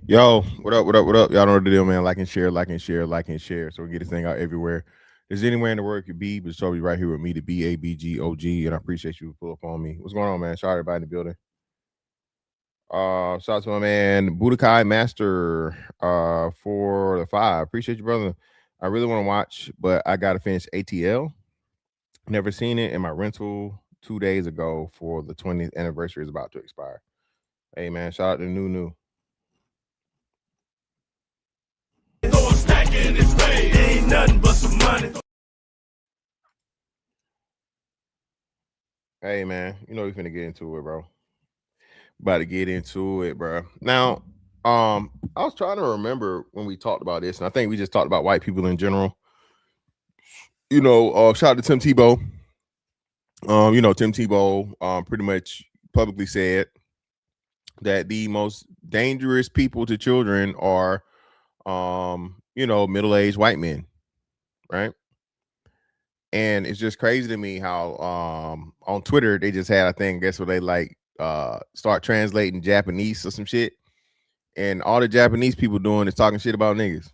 Yo, what up, what up, what up? Y'all know the deal, man. Like and share, like and share, like and share. So we get this thing out everywhere. There's anywhere in the world it could be, but it's always right here with me, the BABGOG, and I appreciate you pull up on me. What's going on, man? Shout out everybody in the building. Shout out to my man Budokai Master for the 5. Appreciate you, brother. I really want to watch, but I gotta finish ATL. Never seen it, and my rental 2 days ago for the 20th anniversary is about to expire. Hey man, shout out to New. Throw a stack in his face. Ain't nothing but some money. Hey man, you know we finna get into it, bro. About to get into it, bro. Now, I was trying to remember when we talked about this, and I think we just talked about white people in general. You know, shout out to Tim Tebow. You know, Tim Tebow pretty much publicly said that the most dangerous people to children are you know, middle-aged white men, right? And it's just crazy to me how on Twitter they just had, I think, guess what, they like start translating Japanese or some shit, and all the Japanese people doing is talking shit about niggas,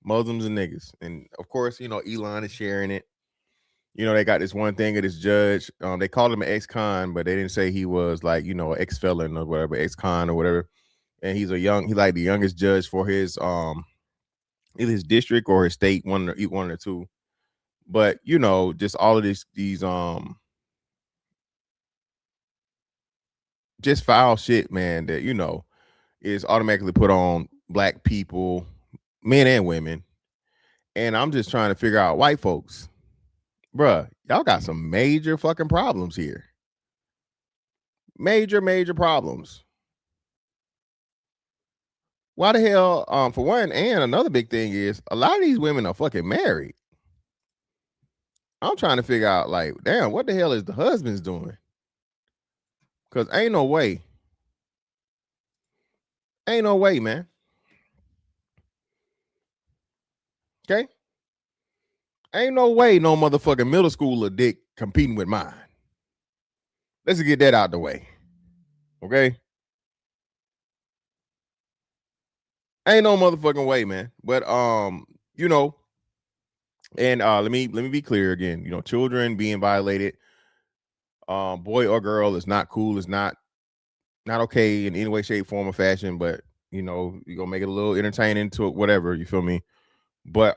Muslims and niggas. And of course, you know, Elon is sharing it. You know, they got this one thing of this judge. They called him an ex-con, but they didn't say he was like, you know, ex-felon or whatever, ex-con or whatever. And he like the youngest judge for his either his district or his state, one or two. But you know, just all of these just foul shit, man, that you know is automatically put on black people, men and women. And I'm just trying to figure out, white folks, bruh, y'all got some major fucking problems here. Major problems. Why the hell, for one, and another big thing is a lot of these women are fucking married. I'm trying to figure out, like, damn, what the hell is the husbands doing? Because ain't no way, man. Okay? Ain't no way no motherfucking middle schooler dick competing with mine. Let's get that out the way. Okay? Ain't no motherfucking way, man. But you know, and let me be clear again. You know, children being violated, boy or girl, is not cool. It's not okay in any way, shape, form, or fashion. But you know, you gonna make it a little entertaining to it, whatever. You feel me? But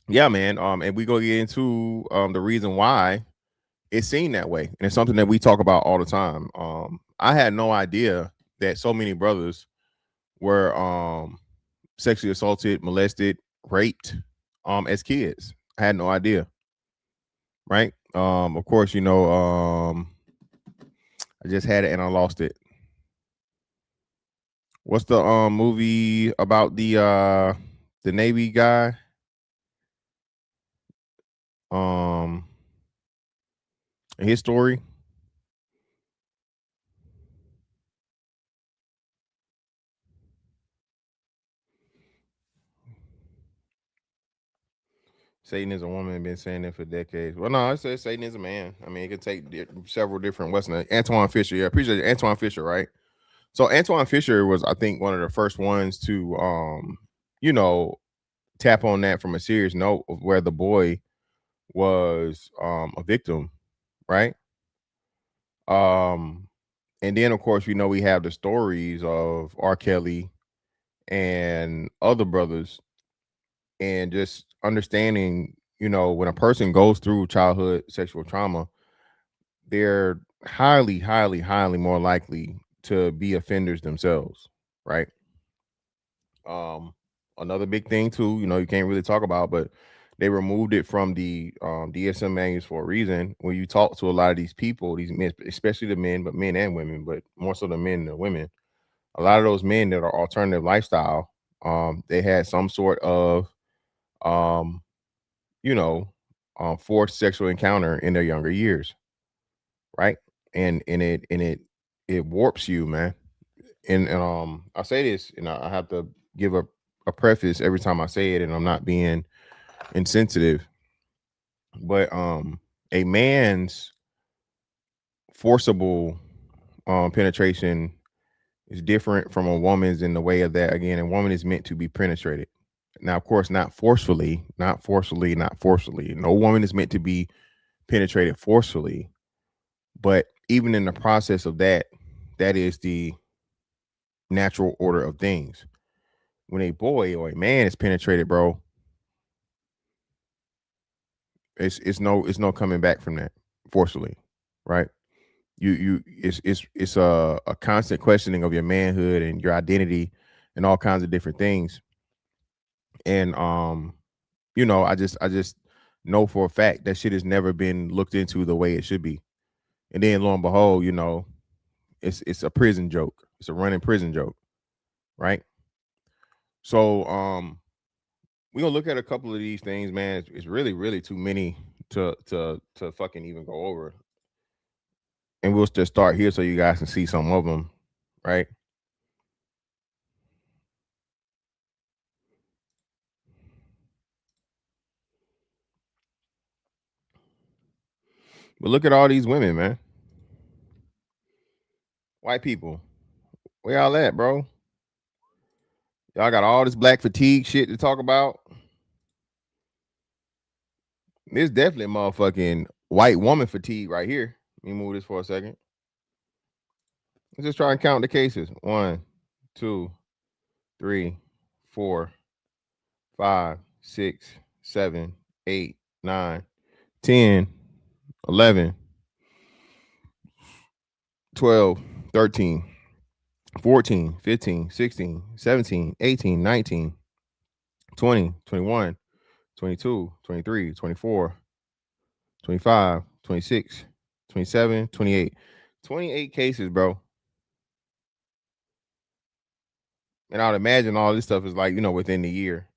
yeah, man. And we gonna get into the reason why it's seen that way, and it's something that we talk about all the time. I had no idea that so many brothers were sexually assaulted, molested, raped as kids. I had no idea. Right? Of course, you know, I just had it and I lost it. What's the movie about the Navy guy? His story. Satan is a woman, been saying that for decades. Well, no, I said Satan is a man. I mean, it could take several different. What's the Antoine Fisher? Yeah, appreciate it. Antoine Fisher, right? So Antoine Fisher was, I think, one of the first ones to, you know, tap on that from a serious note of where the boy was a victim, right? Um, and then of course, you know, we have the stories of R. Kelly and other brothers, and just understanding, when a person goes through childhood sexual trauma, they're highly, highly, highly more likely to be offenders themselves, right? Um, Another big thing too, you can't really talk about, but they removed it from the DSM manuals for a reason. When you talk to a lot of these people, these men, especially the men, but men and women, but more so the men than the women, a lot of those men that are alternative lifestyle, they had some sort of um, you know, forced sexual encounter in their younger years, right? And it warps you, man. And I say this, and I have to give a preface every time I say it, and I'm not being insensitive, but a man's forcible penetration is different from a woman's in the way of that. Again, a woman is meant to be penetrated. Now, of course, not forcefully, not forcefully, not forcefully. No woman is meant to be penetrated forcefully, but even in the process of that, that is the natural order of things. When a boy or a man is penetrated, bro, it's no coming back from that forcefully, right? It's a constant questioning of your manhood and your identity and all kinds of different things. And I just know for a fact that shit has never been looked into the way it should be. And then lo and behold, it's a prison joke. It's a running prison joke, right? So we're gonna look at a couple of these things, man. It's really, really too many to fucking even go over. And we'll just start here so you guys can see some of them, right? But look at all these women, man. White people. Where y'all at, bro? Y'all got all this black fatigue shit to talk about. There's definitely motherfucking white woman fatigue right here. Let me move this for a second. Let's just try and count the cases. 1, 2, 3, 4, 5, 6, 7, 8, 9, 10, 11, 12, 13, 14, 15, 16, 17, 18, 19, 20, 21, 22, 23, 24, 25, 26, 27, 28. 28 cases, bro. And I would imagine all this stuff is like, within the year.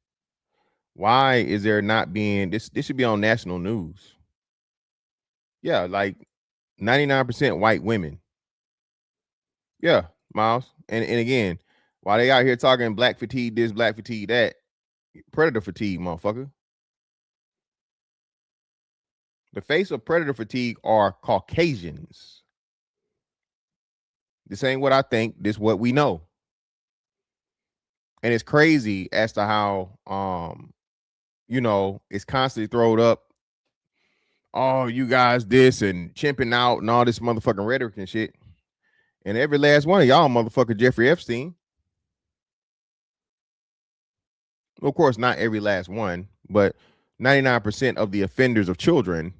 Why is there not being this should be on national news? Yeah, like 99% white women. Yeah, Miles. And again, while they out here talking black fatigue this, black fatigue that, predator fatigue, motherfucker. The face of predator fatigue are Caucasians. This ain't what I think. This what we know. And it's crazy as to how it's constantly thrown up. Oh, you guys this and chimping out and all this motherfucking rhetoric and shit. And every last one of y'all motherfucker Jeffrey Epstein. Well, of course, not every last one, but 99% of the offenders of children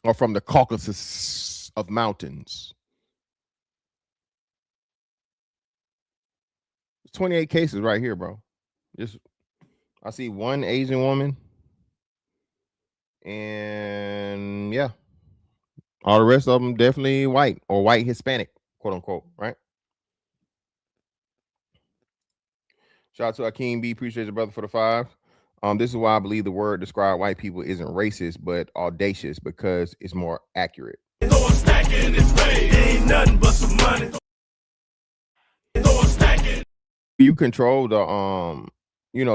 are from the Caucasus of mountains. 28 cases right here, bro. Just I see one Asian woman, and yeah, all the rest of them definitely white or white Hispanic, quote unquote, right? Shout out to Akeem B. Appreciate your brother for the 5. This is why I believe the word describe white people isn't racist but audacious because it's more accurate. Throw a stack in his face. Ain't nothing but some money. Throw a stack in. You control the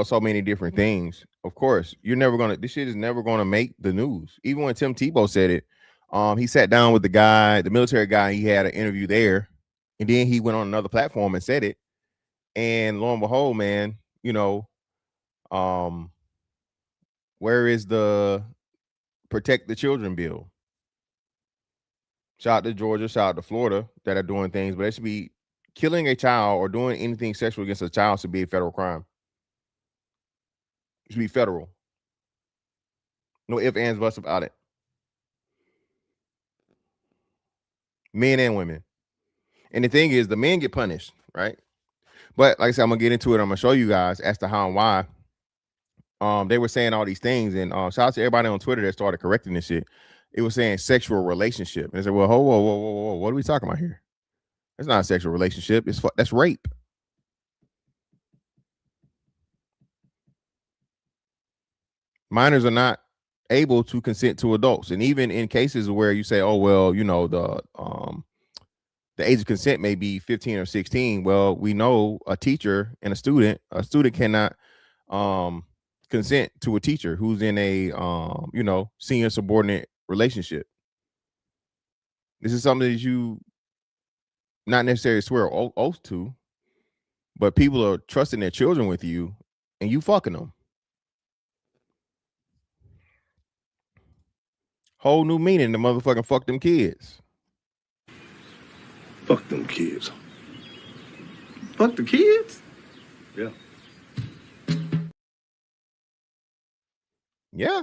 so many different things. Of course, this shit is never gonna make the news. Even when Tim Tebow said it, he sat down with the military guy, he had an interview there, and then he went on another platform and said it. And lo and behold, man, where is the protect the children bill? shout out to Georgia, shout out to Florida that are doing things, but it should be killing a child or doing anything sexual against a child should be a federal crime. It should be federal. No ifs, ands, buts about it. Men and women. And the thing is, the men get punished, right? But like I said, I'm gonna get into it. I'm gonna show you guys as to how and why. They were saying all these things, and shout out to everybody on Twitter that started correcting this shit. It was saying sexual relationship. And I said, well, whoa, what are we talking about here? It's not a sexual relationship. That's rape. Minors are not able to consent to adults, and even in cases where you say, oh well, you know, the age of consent may be 15 or 16. Well, we know a teacher and a student cannot consent to a teacher who's in a you know, senior subordinate relationship. This is something that you not necessarily swear oath to, but people are trusting their children with you and you fucking them. Whole new meaning to motherfucking fuck them kids. Fuck them kids. Fuck the kids? Yeah. Yeah.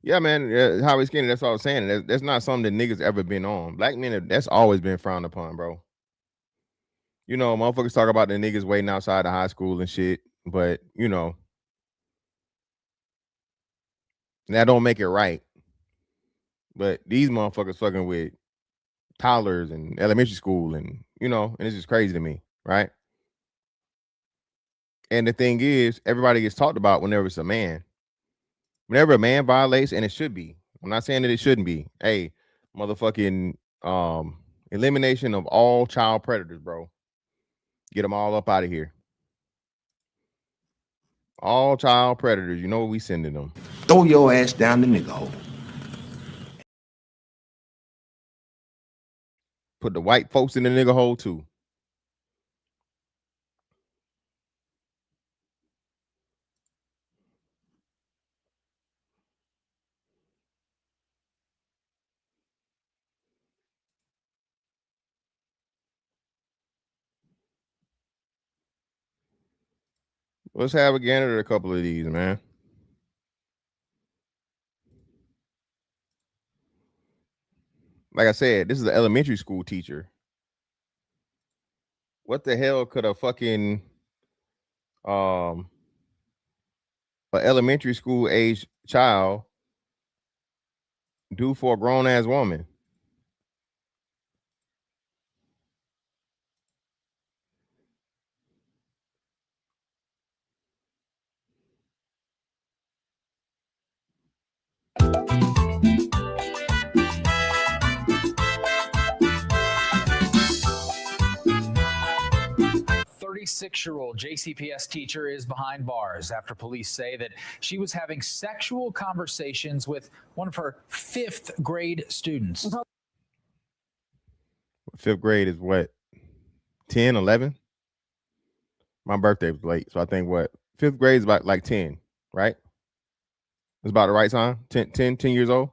Yeah, man. How we skinny. That's what I was saying. That's not something that niggas ever been on. Black men, that's always been frowned upon, bro. You know, motherfuckers talk about the niggas waiting outside of high school and shit, but you know, that don't make it right. But these motherfuckers fucking with toddlers and elementary school, and you know, and it's just crazy to me, right? And the thing is, everybody gets talked about whenever it's a man. Whenever a man violates, and it should be. I'm not saying that it shouldn't be. Hey, motherfucking elimination of all child predators, bro. Get them all up out of here. All child predators. You know what we sending them. Throw your ass down the nigga hole. Put the white folks in the nigga hole too. Let's have a gander at a couple of these, man. Like I said, this is an elementary school teacher. What the hell could a fucking an elementary school age child do for a grown ass woman? Six-year-old JCPS teacher is behind bars after police say that she was having sexual conversations with one of her 5th grade students. 5th grade is what? 10, 11? My birthday was late, so I think what? 5th grade is about like 10, right? It's about the right time. 10 years old.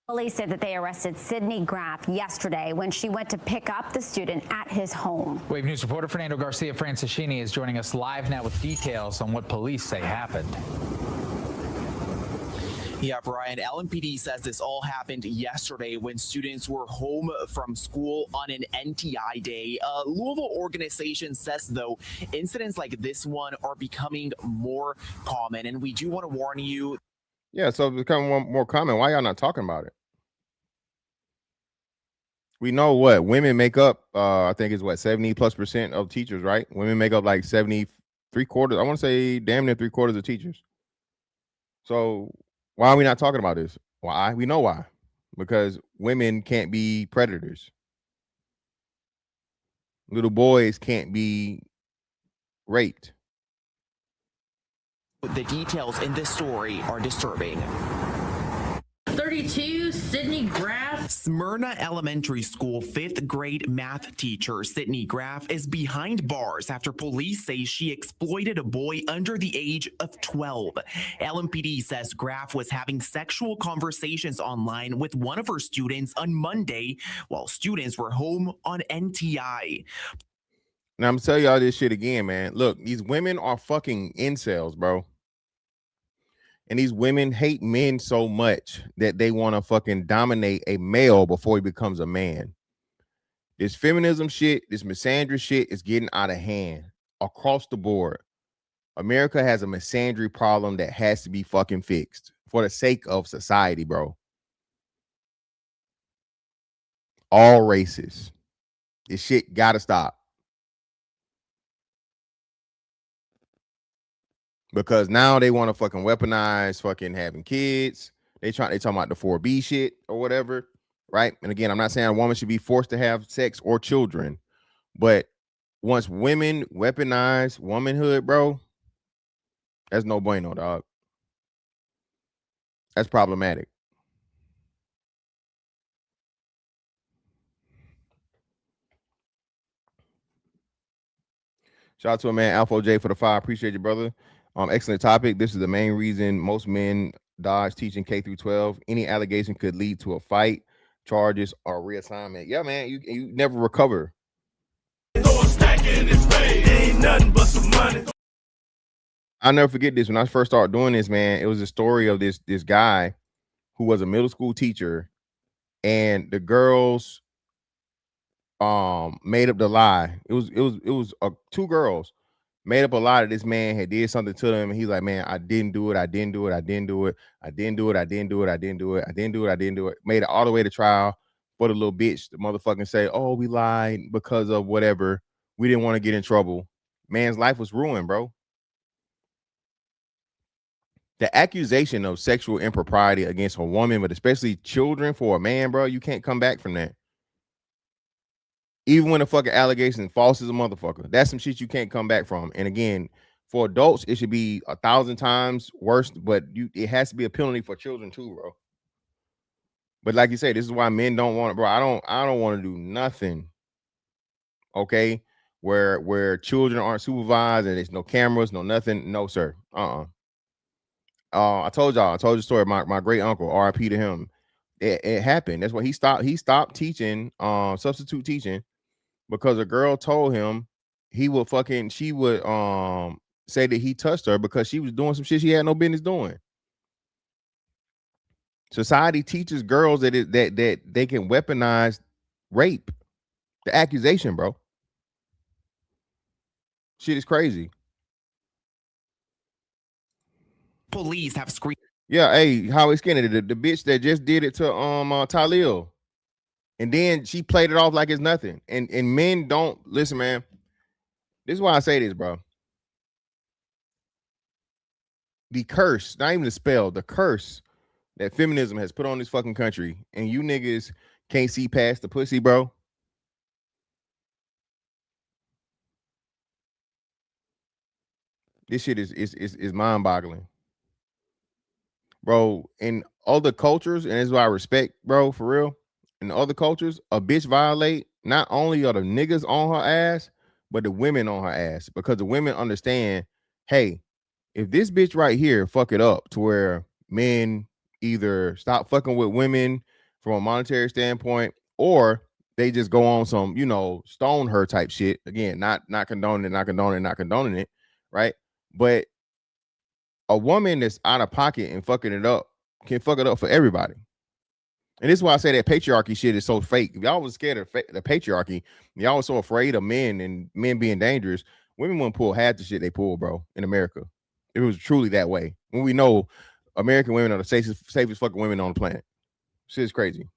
Police said that they arrested Sydney Graff yesterday when she went to pick up the student at his home. Wave News reporter Fernando Garcia Francischini is joining us live now with details on what police say happened. Yeah, Brian, LMPD says this all happened yesterday when students were home from school on an NTI day. A Louisville organization says, though, incidents like this one are becoming more common, and we do want to warn you. Yeah, so it's becoming more common. Why y'all not talking about it? We know what women make up. I think it's what 70+% of teachers, right? Women make up like 73 quarters. I want to say damn near 3/4 of teachers. So why are we not talking about this? Why? We know why. Because women can't be predators. Little boys can't be raped. The details in this story are disturbing. 32, Sydney Graff. Smyrna Elementary School 5th grade math teacher Sydney Graff is behind bars after police say she exploited a boy under the age of 12. LMPD says Graff was having sexual conversations online with one of her students on Monday while students were home on NTI. Now I'm gonna tell y'all this shit again, man. Look, these women are fucking incels, bro. And these women hate men so much that they want to fucking dominate a male before he becomes a man. This feminism shit, this misandry shit is getting out of hand across the board. America has a misandry problem that has to be fucking fixed for the sake of society, bro. All races. This shit gotta stop. Because now they want to fucking weaponize fucking having kids. They talking about the 4B shit or whatever, right? And again, I'm not saying a woman should be forced to have sex or children, but once women weaponize womanhood, bro, that's no bueno, dog. That's problematic. Shout out to a man, Alpha J for the 5. Appreciate you, brother. Excellent topic. This is the main reason most men dodge teaching K through 12. Any allegation could lead to a fight, charges, or reassignment. Yeah, man, you never recover. Throw a stack in his face. Ain't nothing but some money. I'll never forget this. When I first started doing this, man, it was a story of this guy who was a middle school teacher, and the girls made up the lie. It was two girls made up a lie that this man had did something to them, and he's like, man, I didn't do it. Made it all the way to trial for the little bitch. The motherfucking say, oh, we lied because of whatever. We didn't want to get in trouble. Man's life was ruined, bro. The accusation of sexual impropriety against a woman, but especially children for a man, bro, you can't come back from that. Even when a fucking allegation false as a motherfucker, that's some shit you can't come back from. And again, for adults, it should be 1,000 times worse, but it has to be a penalty for children too, bro. But like you say, this is why men don't want it, bro. I don't want to do nothing, okay, where children aren't supervised and there's no cameras, no nothing. No, sir. I told you the story. My great uncle, RIP to him. It happened. That's why he stopped teaching, substitute teaching, because a girl told him she would say that he touched her because she was doing some shit she had no business doing. Society teaches girls that they can weaponize rape, the accusation, bro. Shit is crazy. Police have screened. Yeah, hey, Howie Skinner, the bitch that just did it to Talil, and then she played it off like it's nothing. And men don't listen, man. This is why I say this, bro. The curse, not even the spell, the curse that feminism has put on this fucking country, and you niggas can't see past the pussy, bro. This shit is mind-boggling. Bro, in other cultures, and this is why I respect, bro, for real. In other cultures, a bitch violate, not only are the niggas on her ass, but the women on her ass, because the women understand, hey, if this bitch right here fuck it up to where men either stop fucking with women from a monetary standpoint, or they just go on some, stone her type shit. Again, not condoning it, right? But a woman that's out of pocket and fucking it up can fuck it up for everybody. And this is why I say that patriarchy shit is so fake. If y'all was scared of the patriarchy, y'all was so afraid of men and men being dangerous, women wouldn't pull half the shit they pull, bro, in America. If it was truly that way. When we know American women are the safest fucking women on the planet. Shit is crazy.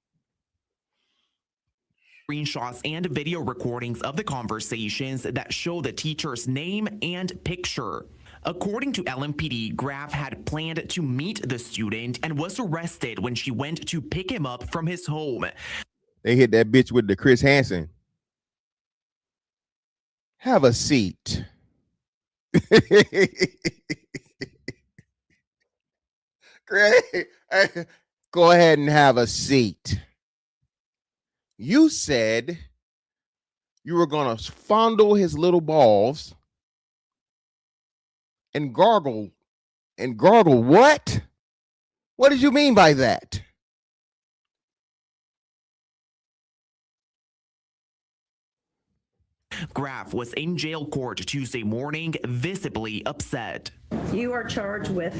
Screenshots and video recordings of the conversations that show the teacher's name and picture. According to LMPD, Graff had planned to meet the student and was arrested when she went to pick him up from his home. They hit that bitch with the Chris Hansen. Have a seat. Go ahead and have a seat. You said you were going to fondle his little balls and gargle. And gargle what? What did you mean by that? Graf was in jail court Tuesday morning, visibly upset. You are charged with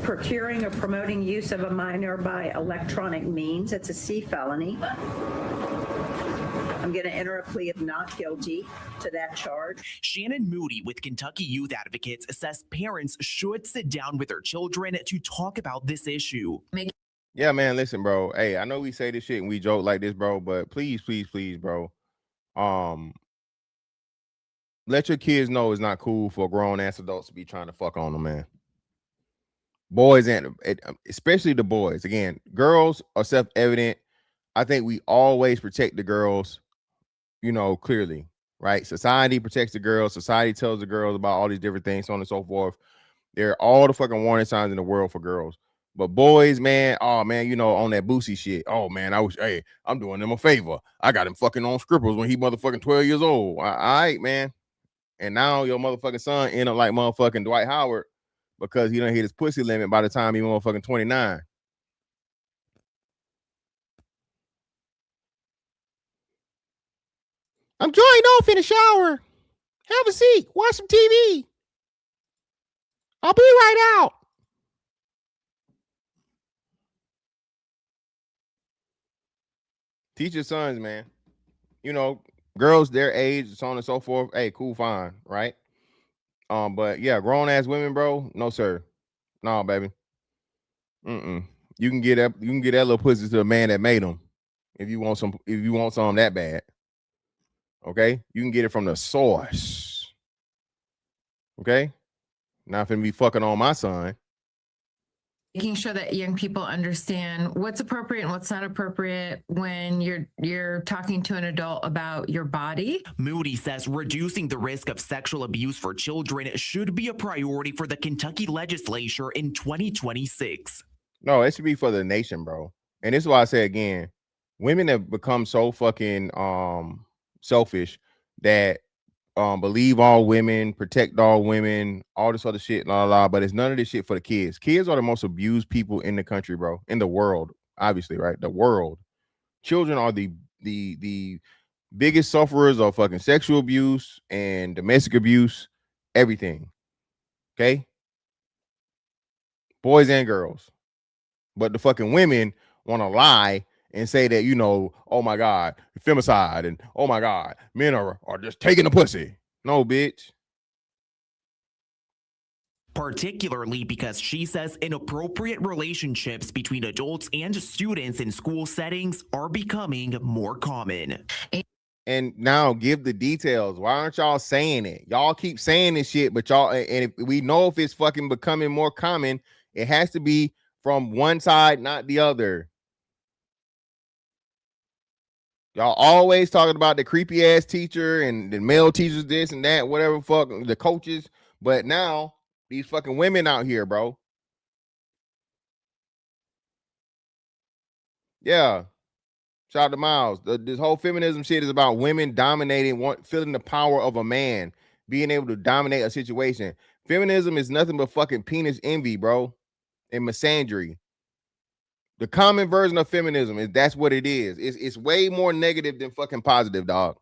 procuring or promoting use of a minor by electronic means. It's a C felony. I'm going to enter a plea of not guilty to that charge. Shannon Moody with Kentucky Youth Advocates says parents should sit down with their children to talk about this issue. Yeah, man, listen, bro. Hey, I know we say this shit and we joke like this, bro, but please, bro. Let your kids know it's not cool for grown ass adults to be trying to fuck on them, man. Boys and especially the boys. Again, girls are self-evident. I think we always protect the girls, you know, clearly, right? Society protects the girls. Society tells the girls about all these different things, so on and so forth. There are all the fucking warning signs in the world for girls. But boys, man, oh man, you know, on that Boosie shit. Oh man, hey, I'm doing them a favor. I got him fucking on Scrippers when he motherfucking 12 years old. All right, man. And now your motherfucking son end up like motherfucking Dwight Howard because he done hit his pussy limit by the time he motherfucking 29. I'm drying off in the shower. Have a seat. Watch some TV. I'll be right out. Teach your sons, man. You know, girls their age, so on and so forth. Hey, cool, fine, right? But yeah, grown ass women, bro. No, sir. No, baby. You can get that little pussy to the man that made them. If you want some that bad. Okay? You can get it from the source. Okay? Not finna be fucking on my son. Making sure that young people understand what's appropriate and what's not appropriate when you're talking to an adult about your body. Moody says reducing the risk of sexual abuse for children should be a priority for the Kentucky legislature in 2026. No, it should be for the nation, bro. And this is why I say again, women have become so fucking selfish that believe all women, protect all women, all this other shit, but it's none of this shit for the kids. Kids are the most abused people in the country, bro, in the world, obviously, right? The world. Children are the biggest sufferers of fucking sexual abuse and domestic abuse, everything. Okay? Boys and girls. But the fucking women want to lie and say that, you know, oh my God, femicide, and oh my God, men are just taking the pussy. No, bitch. Particularly because she says inappropriate relationships between adults and students in school settings are becoming more common. And now give the details. Why aren't y'all saying it? Y'all keep saying this shit, but y'all, and if we know if it's fucking becoming more common, it has to be from one side, not the other. Y'all always talking about the creepy ass teacher and the male teachers, this and that, whatever fuck, the coaches. But now these fucking women out here, bro. Yeah. Shout out to Miles. This whole feminism shit is about women dominating, feeling the power of a man, being able to dominate a situation. Feminism is nothing but fucking penis envy, bro, and misandry. The common version of feminism is that's what it is. It's way more negative than fucking positive, dog.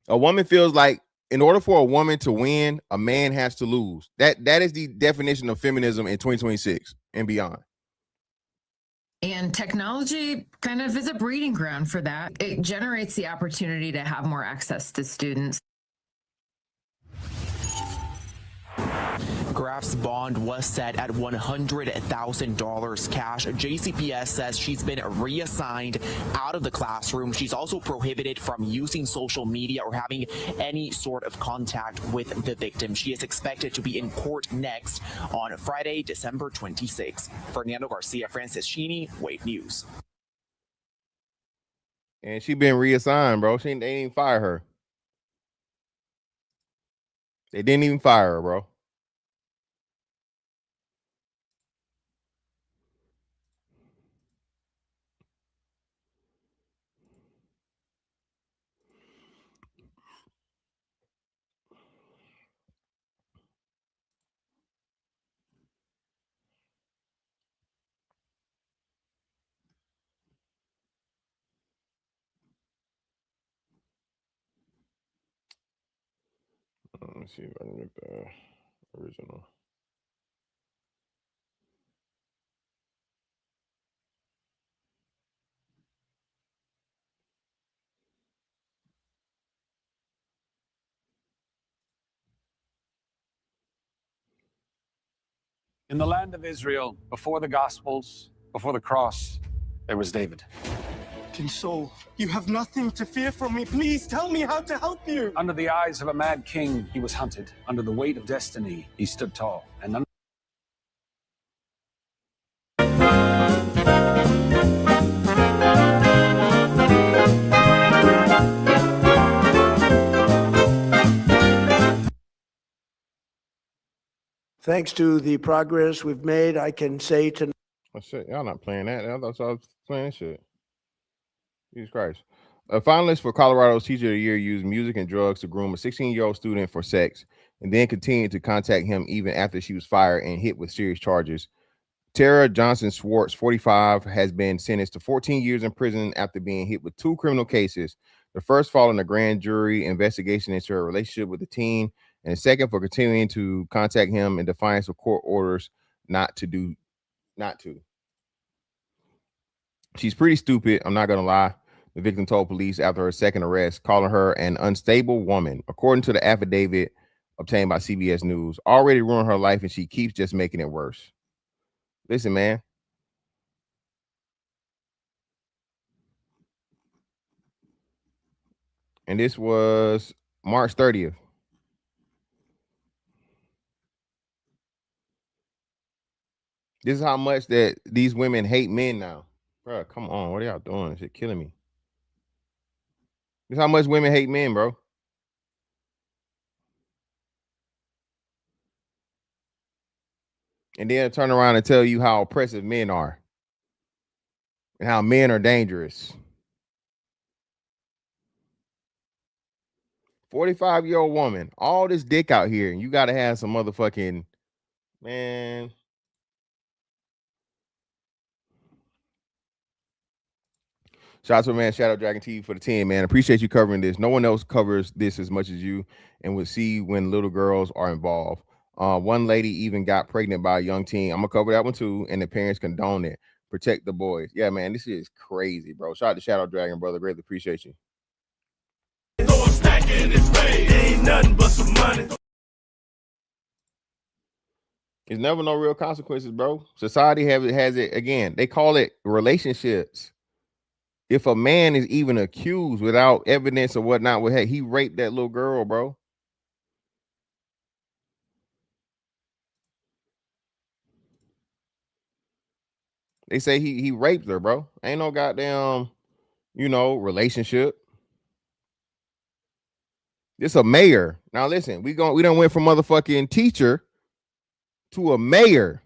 A woman feels like in order for a woman to win, a man has to lose. That is the definition of feminism in 2026 and beyond. And technology kind of is a breeding ground for that. It generates the opportunity to have more access to students. Graf's bond was set at $100,000 cash. JCPS says she's been reassigned out of the classroom. She's also prohibited from using social media or having any sort of contact with the victim. She is expected to be in court next on Friday, December 26th. Fernando Garcia, Francis Sheeny, Wave News. And she been reassigned, bro. They didn't even fire her. They didn't even fire her, bro. me see if I can get the original. In the land of Israel, before the Gospels, before the cross, there was David. King Saul, you have nothing to fear from me. Please tell me how to help you. Under the eyes of a mad king, he was hunted. Under the weight of destiny, he stood tall. And under Thanks to the progress we've made, I can say tonight. Oh shit, y'all not playing that. I thought y'all was playing that shit. Jesus Christ. A finalist for Colorado's Teacher of the Year used music and drugs to groom a 16-year-old student for sex and then continued to contact him even after she was fired and hit with serious charges. Tara Johnson Swartz, 45, has been sentenced to 14 years in prison after being hit with 2 criminal cases. The first following a grand jury investigation into her relationship with the teen, and the second for continuing to contact him in defiance of court orders not to. She's pretty stupid, I'm not gonna lie, the victim told police after her second arrest, calling her an unstable woman. According to the affidavit obtained by CBS News, already ruined her life and she keeps just making it worse. Listen, man. And this was March 30th. This is how much that these women hate men now. Bro, come on. What are y'all doing? This shit killing me. This is how much women hate men, bro. And then turn around and tell you how oppressive men are and how men are dangerous. 45-year-old woman, all this dick out here, and you got to have some motherfucking, man. Shout out to man, Shadow Dragon TV for the 10, man. Appreciate you covering this. No one else covers this as much as you, and we'll see when little girls are involved. One lady even got pregnant by a young teen. I'm gonna cover that one too, and the parents condone it. Protect the boys. Yeah, man, this is crazy, bro. Shout out to Shadow Dragon, brother. Greatly appreciate you. Throw a stack in his face. Ain't nothing but some money. There's never no real consequences, bro. Society has it again. They call it relationships. If a man is even accused without evidence or whatnot, well, hey, he raped that little girl, bro. They say he raped her, bro. Ain't no goddamn, relationship. This a mayor. Now listen, we done went from motherfucking teacher to a mayor.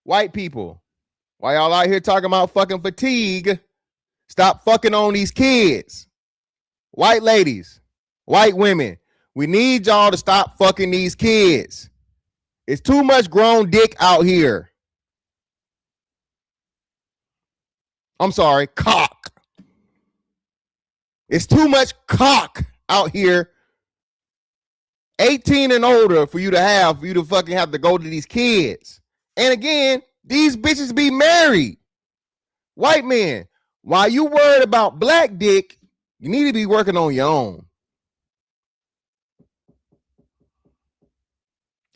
White people, why y'all out here talking about fucking fatigue? Stop fucking on these kids. White ladies, white women, we need y'all to stop fucking these kids. It's too much grown dick out here. I'm sorry, cock. It's too much cock out here. 18 and older for you to fucking have to go to these kids. And again, these bitches be married. White men, while you worried about black dick, you need to be working on your own.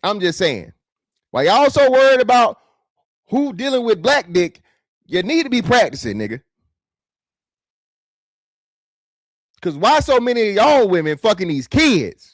I'm just saying. While y'all so worried about who dealing with black dick, you need to be practicing, nigga. Because why so many of y'all women fucking these kids?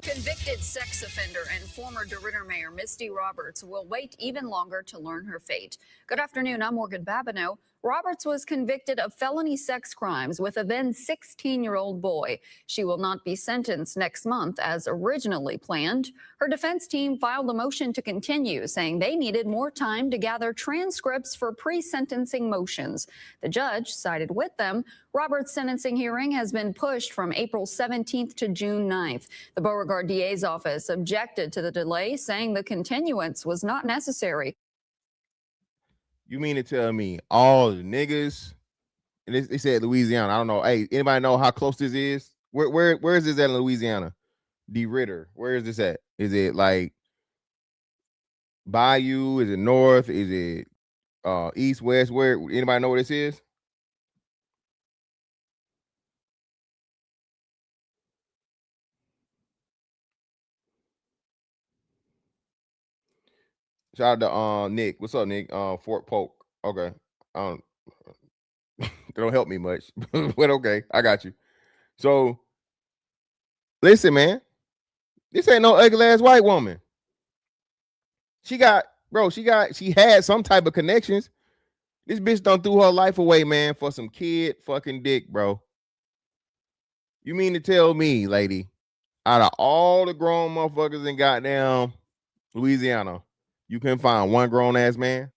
Convicted convicted sex offender and former DeRidder Mayor Misty Roberts will wait even longer to learn her fate. Good afternoon, I'm Morgan Babineau. Roberts was convicted of felony sex crimes with a then 16-year-old boy. She will not be sentenced next month as originally planned. Her defense team filed a motion to continue, saying they needed more time to gather transcripts for pre-sentencing motions. The judge sided with them. Roberts' sentencing hearing has been pushed from April 17th to June 9th. The Beauregard DA's office objected to the delay, saying the continuance was not necessary. You mean to tell me all the niggas, and they said Louisiana, I don't know. Hey, anybody know how close this is? Where is this at in Louisiana? DeRidder. Where is this at? Is it like Bayou? Is it north? Is it east, west? Where? Anybody know where this is? Shout out to Nick. What's up, Nick? Fort Polk. Okay. They don't help me much, but okay, I got you. So listen, man. This ain't no ugly ass white woman. She had some type of connections. This bitch done threw her life away, man, for some kid fucking dick, bro. You mean to tell me, lady, out of all the grown motherfuckers in goddamn Louisiana, you can find one grown ass man?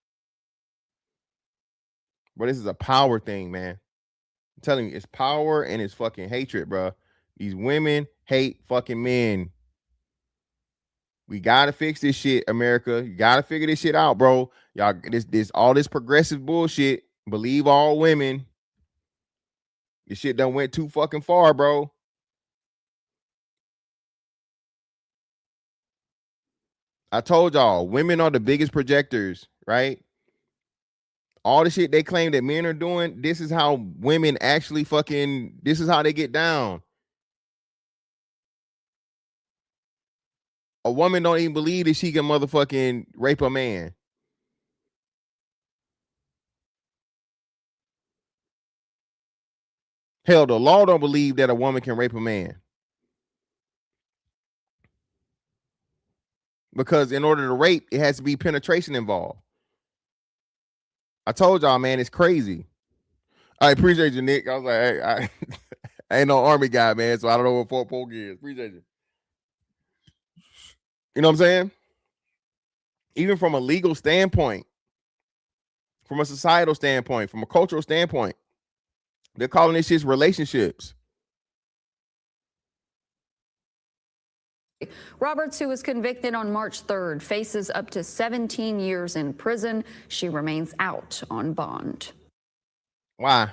But this is a power thing, man. I'm telling you, it's power and it's fucking hatred, bro. These women hate fucking men. We gotta fix this shit, America. You gotta figure this shit out, bro. Y'all, this all this progressive bullshit. Believe all women. This shit done went too fucking far, bro. I told y'all, women are the biggest projectors, right? All the shit they claim that men are doing, this is how women actually this is how they get down. A woman don't even believe that she can motherfucking rape a man. Hell, the law don't believe that a woman can rape a man. Because in order to rape, it has to be penetration involved. I told y'all, man, it's crazy. I appreciate you, Nick. I was like, hey, I ain't no Army guy, man, so I don't know what Fort Polk is. Appreciate you. You know what I'm saying? Even from a legal standpoint, from a societal standpoint, from a cultural standpoint, they're calling this shit relationships. Roberts, who was convicted on March 3rd, faces up to 17 years in prison. She remains out on bond. Why?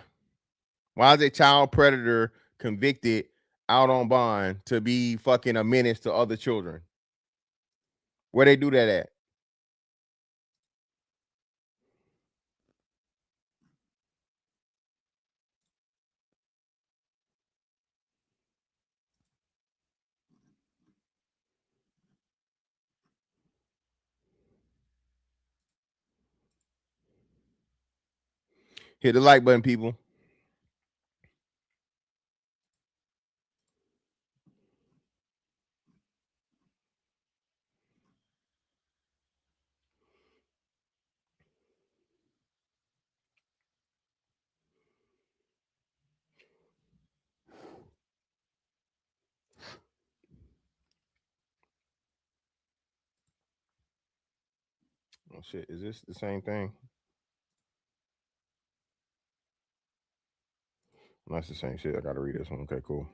Why is a child predator convicted out on bond to be fucking a menace to other children? Where they do that at? Hit the like button, people. Oh shit, is this the same thing? That's the same shit. I gotta read this one. Okay, cool.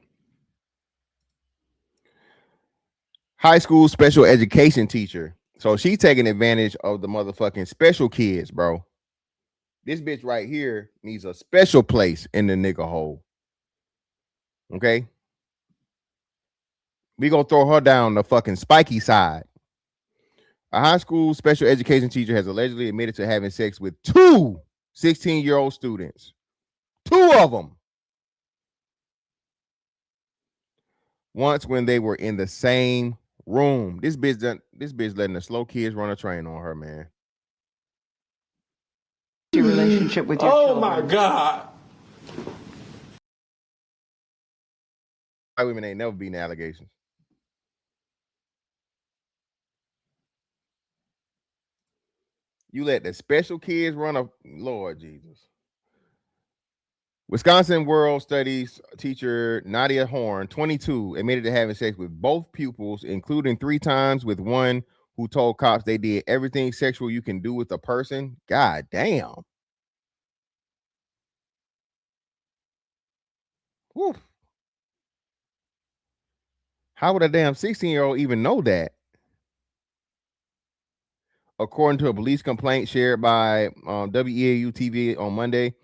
High school special education teacher. So she taking advantage of the motherfucking special kids, bro. This bitch right here needs a special place in the nigga hole. Okay? We gonna throw her down the fucking spiky side. A high school special education teacher has allegedly admitted to having sex with two 16-year-old students. Two of them. Once when they were in the same room. This bitch letting the slow kids run a train on her, man. Your relationship with your children. my God. White women ain't never beaten allegations. You let the special kids run a Lord Jesus. Wisconsin World Studies teacher Nadia Horn, 22, admitted to having sex with both pupils, including 3 times with one who told cops they did everything sexual you can do with a person. God damn. Whew. How would a damn 16-year-old even know that? According to a police complaint shared by WEAU TV on Monday,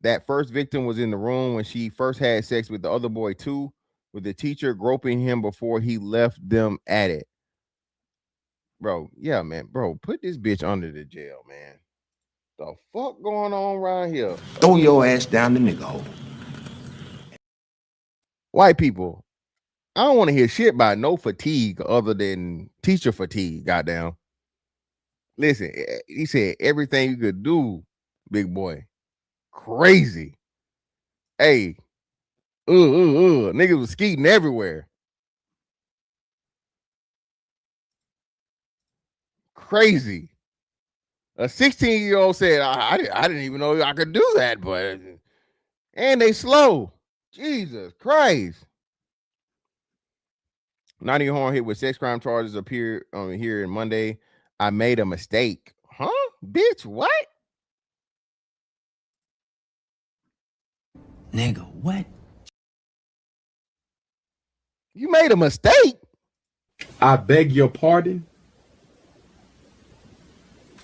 that first victim was in the room when she first had sex with the other boy too, with the teacher groping him before he left them at it. Bro, yeah, man. Bro, put this bitch under the jail, man. The fuck going on around here? Throw your ass down the nigga hole. White people, I don't want to hear shit about no fatigue other than teacher fatigue, goddamn. Listen, he said everything you could do, big boy. Crazy. Hey, niggas was skeeting everywhere. Crazy. A 16-year-old said, I didn't even know I could do that, but and they slow. Jesus Christ. Nadia Horn hit with sex crime charges appeared here in Monday. I made a mistake. Huh? Bitch, what? Nigga, what? You made a mistake? I beg your pardon.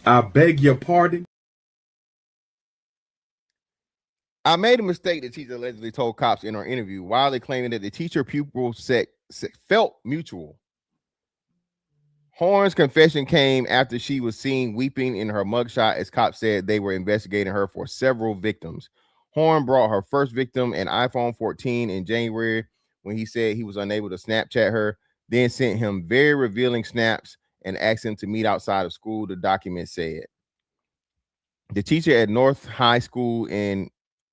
I beg your pardon. I made a mistake, the teacher allegedly told cops in her interview, while they claiming that the teacher-pupil sex felt mutual. Horn's confession came after she was seen weeping in her mugshot, as cops said they were investigating her for several victims. Horn brought her first victim an iPhone 14 in January when he said he was unable to Snapchat her, then sent him very revealing snaps and asked him to meet outside of school, the document said. The teacher at North High School in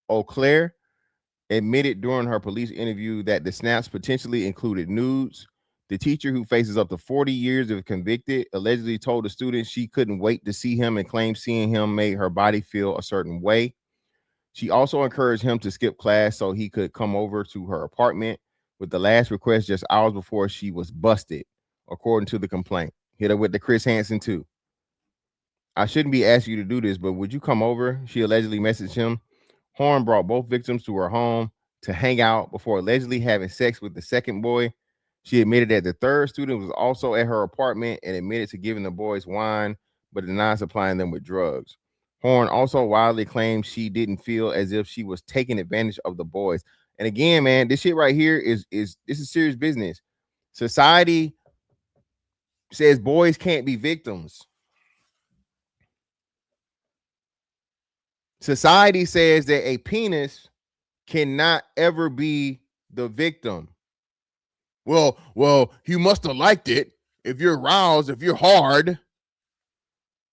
Eau Claire admitted during her police interview that the snaps potentially included nudes. The teacher, who faces up to 40 years if convicted, allegedly told the student she couldn't wait to see him and claimed seeing him made her body feel a certain way. She also encouraged him to skip class so he could come over to her apartment, with the last request just hours before she was busted, according to the complaint. Hit her with the Chris Hansen too. I shouldn't be asking you to do this, but would you come over? She allegedly messaged him. Horn brought both victims to her home to hang out before allegedly having sex with the second boy. She admitted that the third student was also at her apartment and admitted to giving the boys wine, but denied supplying them with drugs. Horn also wildly claimed she didn't feel as if she was taking advantage of the boys. And again, man, this shit right here is serious business. Society says boys can't be victims. Society says that a penis cannot ever be the victim. Well, you must have liked it. If you're aroused, if you're hard.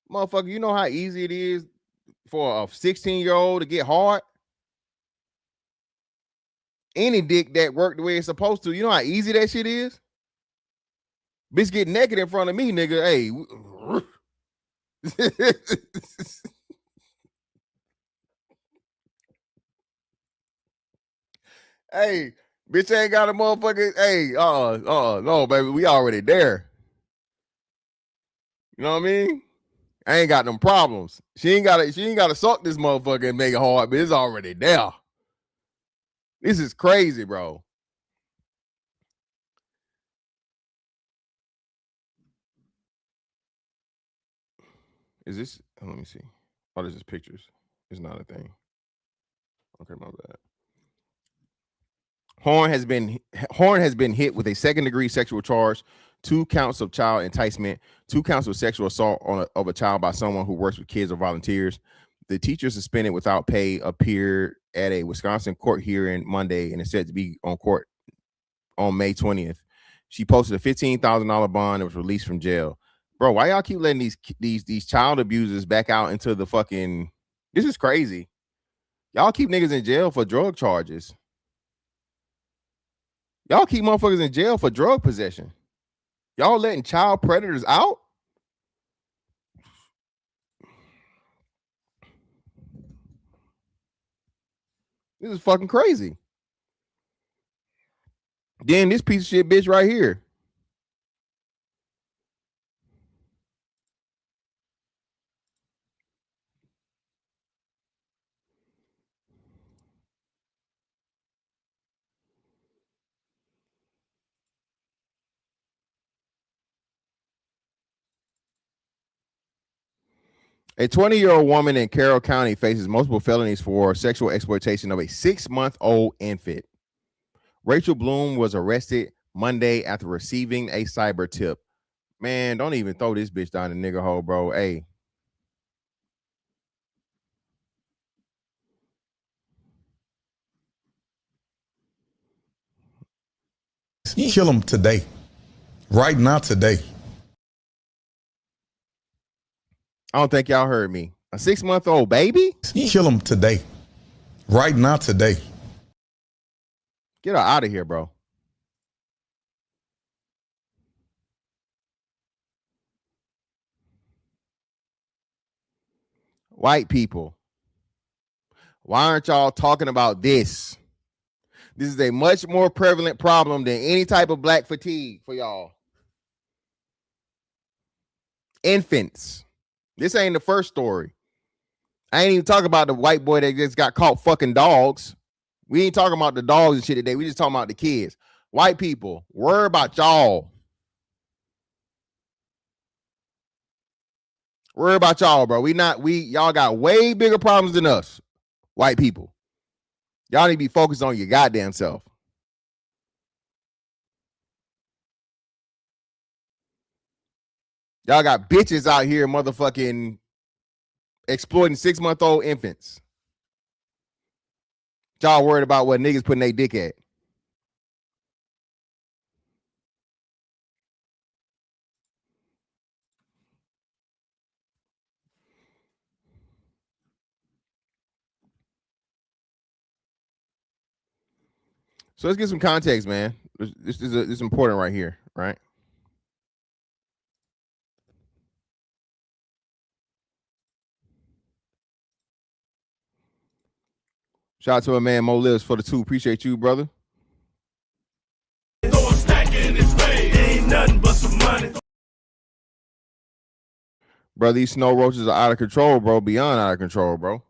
Motherfucker, you know how easy it is for a 16-year-old to get hard? Any dick that worked the way it's supposed to, you know how easy that shit is? Bitch get naked in front of me, nigga. Hey. Hey, bitch ain't got a motherfucking, hey, no, baby, we already there. You know what I mean? I ain't got them problems. She ain't gotta suck this motherfucker and make it hard, but it's already there. This is crazy, bro. Is this, let me see. Oh, this is pictures. It's not a thing. Okay, my bad. Horn has been hit with a second-degree sexual charge, 2 counts of child enticement, 2 counts of sexual assault of a child by someone who works with kids or volunteers. The teacher suspended without pay appeared at a Wisconsin court hearing Monday and is set to be on court on May 20th. She posted a $15,000 bond and was released from jail. Bro, why y'all keep letting these child abusers back out into the fucking? This is crazy. Y'all keep niggas in jail for drug charges. Y'all keep motherfuckers in jail for drug possession. Y'all letting child predators out? This is fucking crazy. Then this piece of shit bitch right here. A 20-year-old woman in Carroll County faces multiple felonies for sexual exploitation of a 6-month-old infant. Rachel Bloom was arrested Monday after receiving a cyber tip. Man, don't even throw this bitch down the nigga hole, bro. Hey. Kill him today. Right now, today. I don't think y'all heard me. A 6-month-old baby? Kill him today. Right now, today. Get her out of here, bro. White people, why aren't y'all talking about this? This is a much more prevalent problem than any type of black fatigue for y'all. Infants. This ain't the first story. I ain't even talking about the white boy that just got caught fucking dogs. We ain't talking about the dogs and shit today. We just talking about the kids. White people, worry about y'all. Worry about y'all, bro. Y'all got way bigger problems than us, white people. Y'all need to be focused on your goddamn self. Y'all got bitches out here motherfucking exploiting 6-month-old infants. Y'all worried about what niggas putting their dick at. So let's get some context, man. This is important right here, right? Shout out to my man Mo Lives for the 2. Appreciate you, brother. So I'm stacking this way. Ain't nothing but some money. Bro, these snow roaches are out of control, bro. Beyond out of control, bro.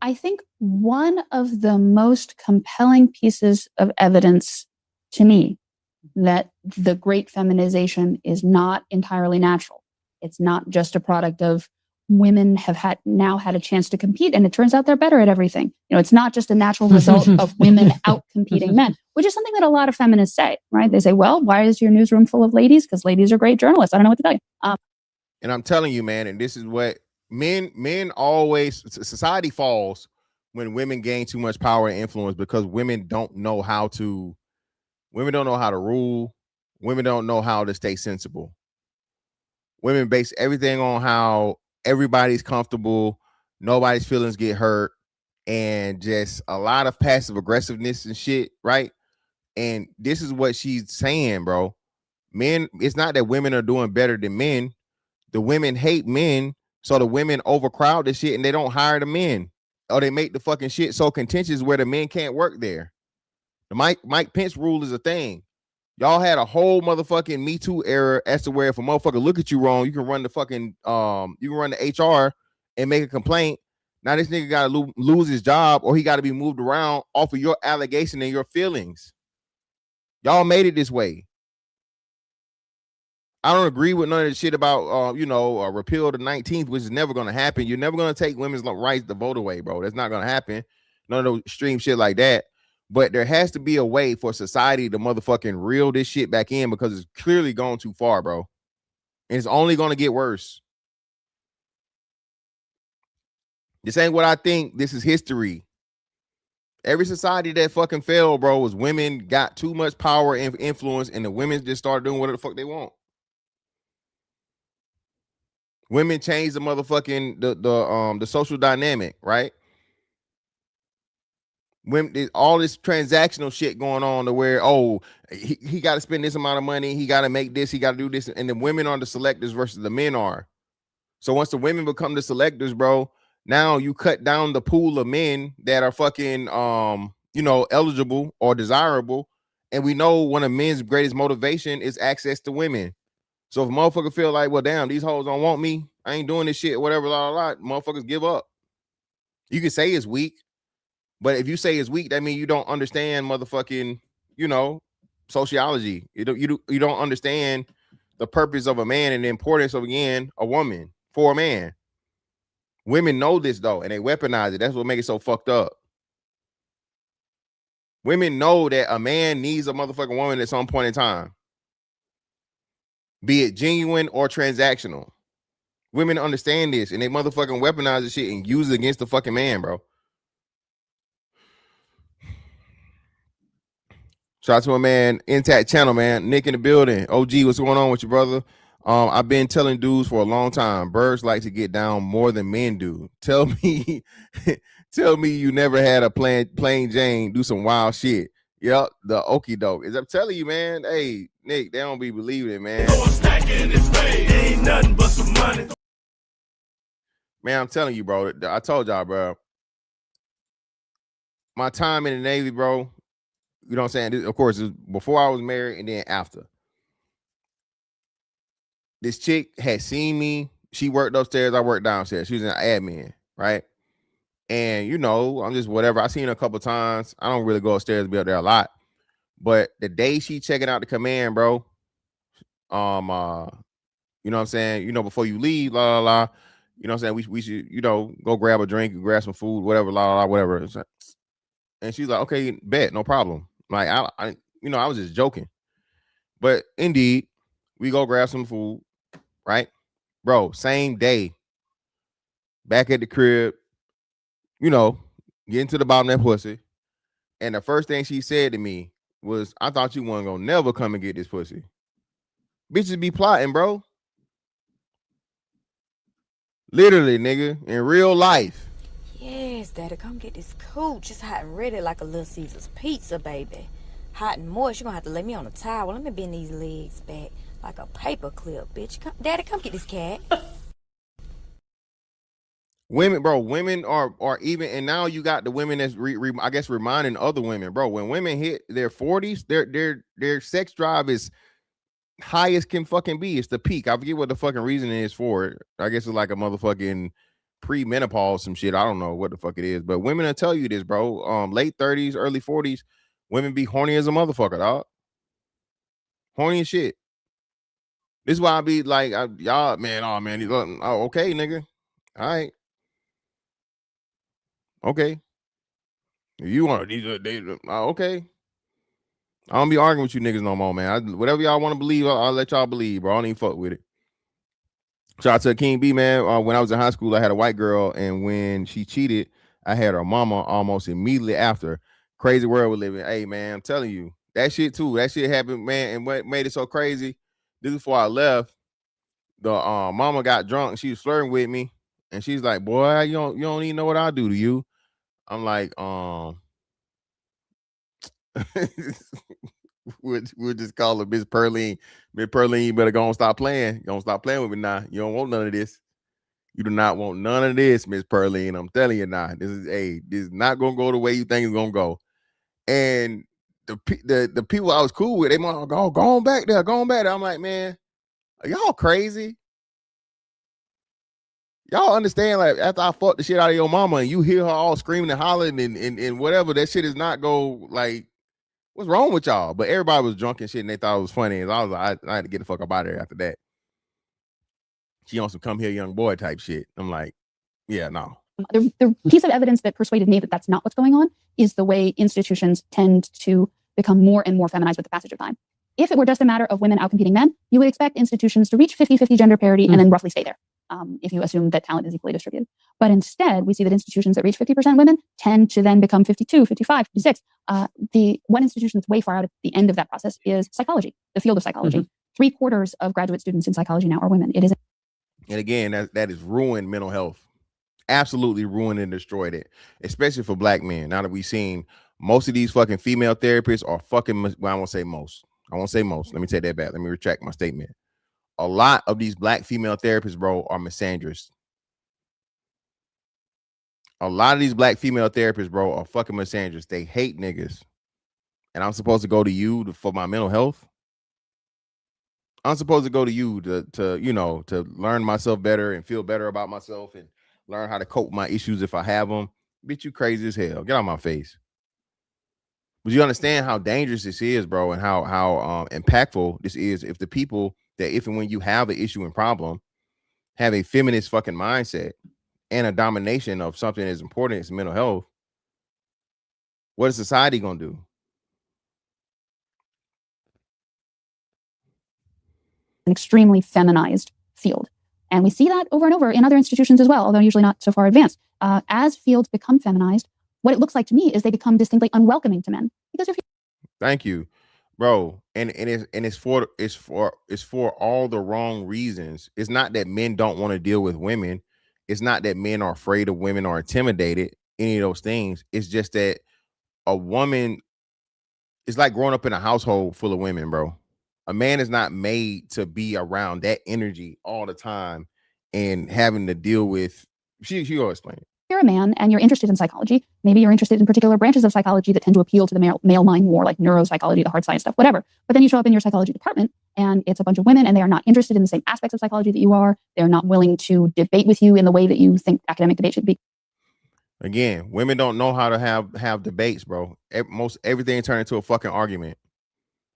I think one of the most compelling pieces of evidence to me that the great feminization is not entirely natural. It's not just a product of women have now had a chance to compete, and it turns out they're better at everything. You know, it's not just a natural result of women out competing men, which is something that a lot of feminists say, right? They say, well, why is your newsroom full of ladies? Because ladies are great journalists. I don't know what to tell you. And I'm telling you, man, and this is what men always, society falls when women gain too much power and influence, because women don't know how to rule. Women don't know how to stay sensible. Women base everything on how everybody's comfortable, nobody's feelings get hurt, and just a lot of passive aggressiveness and shit, right? And this is what she's saying, bro. Men, it's not that women are doing better than men. The women hate men, so the women overcrowd the shit and they don't hire the men. Or they make the fucking shit so contentious where the men can't work there. The Mike Pence rule is a thing. Y'all had a whole motherfucking Me Too era as to where if a motherfucker look at you wrong, you can run the fucking you can run the HR and make a complaint. Now this nigga gotta lose his job, or he gotta be moved around off of your allegation and your feelings. Y'all made it this way. I don't agree with none of the shit about repeal the 19th, which is never gonna happen. You're never gonna take women's rights to vote away, bro. That's not gonna happen. None of those extreme shit like that. But there has to be a way for society to motherfucking reel this shit back in, because it's clearly gone too far, bro. And it's only going to get worse. This ain't what I think. This is history. Every society that fucking failed, bro, was women got too much power and influence, and the women just started doing whatever the fuck they want. Women changed the motherfucking the social dynamic, right? When all this transactional shit going on to where, he got to spend this amount of money, he got to make this, he got to do this, and the women are the selectors versus the men are. So once the women become the selectors, bro, now you cut down the pool of men that are fucking eligible or desirable. And we know one of men's greatest motivation is access to women. So if a motherfucker feel like, well, damn, these hoes don't want me, I ain't doing this shit, whatever, motherfuckers give up. You can say it's weak, but if you say it's weak, that means you don't understand motherfucking, sociology. You don't understand the purpose of a man and the importance of, again, a woman for a man. Women know this though, and they weaponize it. That's what makes it so fucked up. Women know that a man needs a motherfucking woman at some point in time, be it genuine or transactional. Women understand this, and they motherfucking weaponize the shit and use it against the fucking man, bro. Shout out to my man, Intact Channel, man. Nick in the building. OG, what's going on with you, brother? I've been telling dudes for a long time, birds like to get down more than men do. Tell me you never had a plain Jane do some wild shit. Yep, the okie doke. I'm telling you, man. Hey, Nick, they don't be believing it, man. Ain't nothing but some money. Man, I'm telling you, bro. I told y'all, bro. My time in the Navy, bro. You know what I'm saying? Of course, it was before I was married and then after. This chick had seen me. She worked upstairs. I worked downstairs. She was an admin, right? And, I'm just whatever. I seen her a couple times. I don't really go upstairs and be up there a lot. But the day she checking out the command, bro, you know what I'm saying? Before you leave, you know what I'm saying? We should, go grab a drink and grab some food, whatever, whatever. And she's like, okay, bet, no problem. Like, I was just joking. But indeed, we go grab some food, right? Bro, same day, back at the crib, getting to the bottom of that pussy. And the first thing she said to me was, I thought you weren't gonna never come and get this pussy. Bitches be plotting, bro. Literally, nigga, in real life. Yes, Daddy, come get this cooch. It's hot and ready like a Little Caesars pizza, baby. Hot and moist. You're gonna have to lay me on a towel. Let me bend these legs back like a paper clip, bitch. Daddy, come get this cat. Women, bro, women are even, and now you got the women that's I guess reminding other women, bro. When women hit their 40s, their sex drive is high as can fucking be. It's the peak. I forget what the fucking reason is for it. I guess it's like a motherfucking pre-menopause, some shit. I don't know what the fuck it is, but women will tell you this, bro. Late 30s, early 40s, women be horny as a motherfucker, dog. Horny as shit. This is why I be like, y'all, man, okay, nigga. All right. Okay. If you want these okay. I don't be arguing with you niggas no more, man. Whatever y'all want to believe, I'll let y'all believe, bro. I don't even fuck with it. Shout out to King B, man. When I was in high school, I had a white girl, and when she cheated, I had her mama almost immediately after. Crazy world we live in. Hey, man, I'm telling you, that shit too. That shit happened, man. And what made it so crazy? This is before I left. The mama got drunk. And she was flirting with me, and she's like, "Boy, you don't even know what I do to you." I'm like, we'll just call her Miss Pearline. Miss Pearline, you better go and stop playing. Don't stop playing with me now. You don't want none of this. You do not want none of this, Miss Pearline. I'm telling you now. This is not gonna go the way you think it's gonna go. And the people I was cool with, they might go on back there, go on back there. I'm like, man, are y'all crazy? Y'all understand, like, after I fucked the shit out of your mama and you hear her all screaming and hollering and whatever, that shit is not go, like, what's wrong with y'all? But everybody was drunk and shit and they thought it was funny. And I was like, I had to get the fuck up out of there after that. She on some come here young boy type shit. I'm like, yeah, no. The piece of evidence that persuaded me that that's not what's going on is the way institutions tend to become more and more feminized with the passage of time. If it were just a matter of women outcompeting men, you would expect institutions to reach 50-50 gender parity and then roughly stay there. If you assume that talent is equally distributed. But instead, we see that institutions that reach 50% women tend to then become 52, 55, 56. The one institution that's way far out at the end of that process is psychology, the field of psychology. 3/4 of graduate students in psychology now are women. It is. And again, that has ruined mental health. Absolutely ruined and destroyed it, especially for black men. Now that we've seen most of these fucking female therapists are fucking, well, I won't say most. Let me take that back. Let me retract my statement. a lot of these black female therapists, bro, are misandrous. A lot of these black female therapists, bro, are fucking misandrous. They hate niggas. And I'm supposed to go to you for my mental health. I'm supposed to go to you to learn myself better and feel better about myself and learn how to cope with my issues if I have them. Bitch, you crazy as hell. Get out of my face. But you understand how dangerous this is, bro, and how impactful this is if the people that if and when you have an issue and problem have a feminist fucking mindset and a domination of something as important as mental health. What is society gonna do? An extremely feminized field. And we see that over and over in other institutions as well, although usually not so far advanced. As fields become feminized, what it looks like to me is they become distinctly unwelcoming to men. Because if you Thank you, bro. And it's for all the wrong reasons. It's not that men don't want to deal with women. It's not that men are afraid of women or intimidated, any of those things. It's just that a woman, it's like growing up in a household full of women, bro. A man is not made to be around that energy all the time and having to deal with, she'll explain it. you're a man and you're interested in psychology, maybe you're interested in particular branches of psychology that tend to appeal to the male mind more, like neuropsychology, the hard science stuff, whatever. But then you show up in your psychology department and it's a bunch of women and they are not interested in the same aspects of psychology that you are. They're not willing to debate with you in the way that you think academic debate should be. Again, women don't know how to have debates, bro. Most everything turned into a fucking argument